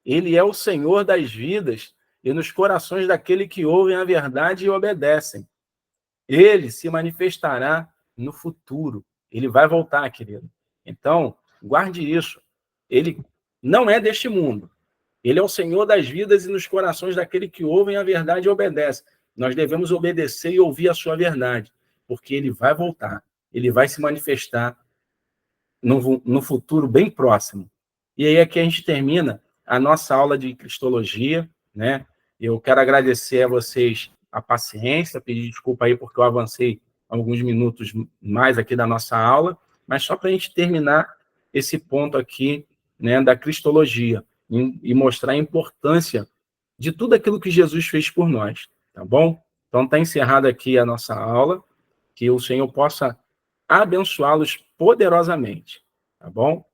Ele é o Senhor das vidas e nos corações daqueles que ouvem a verdade e obedecem. Ele se manifestará no futuro. Ele vai voltar, querido. Então, guarde isso. Ele não é deste mundo. Ele é o Senhor das vidas e nos corações daqueles que ouvem a verdade e obedecem. Nós devemos obedecer e ouvir a sua verdade, porque ele vai voltar. Ele vai se manifestar no futuro bem próximo. E aí aqui a gente termina a nossa aula de cristologia, né? Eu quero agradecer a vocês a paciência, pedir desculpa aí porque eu avancei alguns minutos mais aqui da nossa aula, mas só para a gente terminar esse ponto aqui, né, da cristologia e mostrar a importância de tudo aquilo que Jesus fez por nós, tá bom? Então está encerrada aqui a nossa aula, que o Senhor possa abençoá-los poderosamente, tá bom?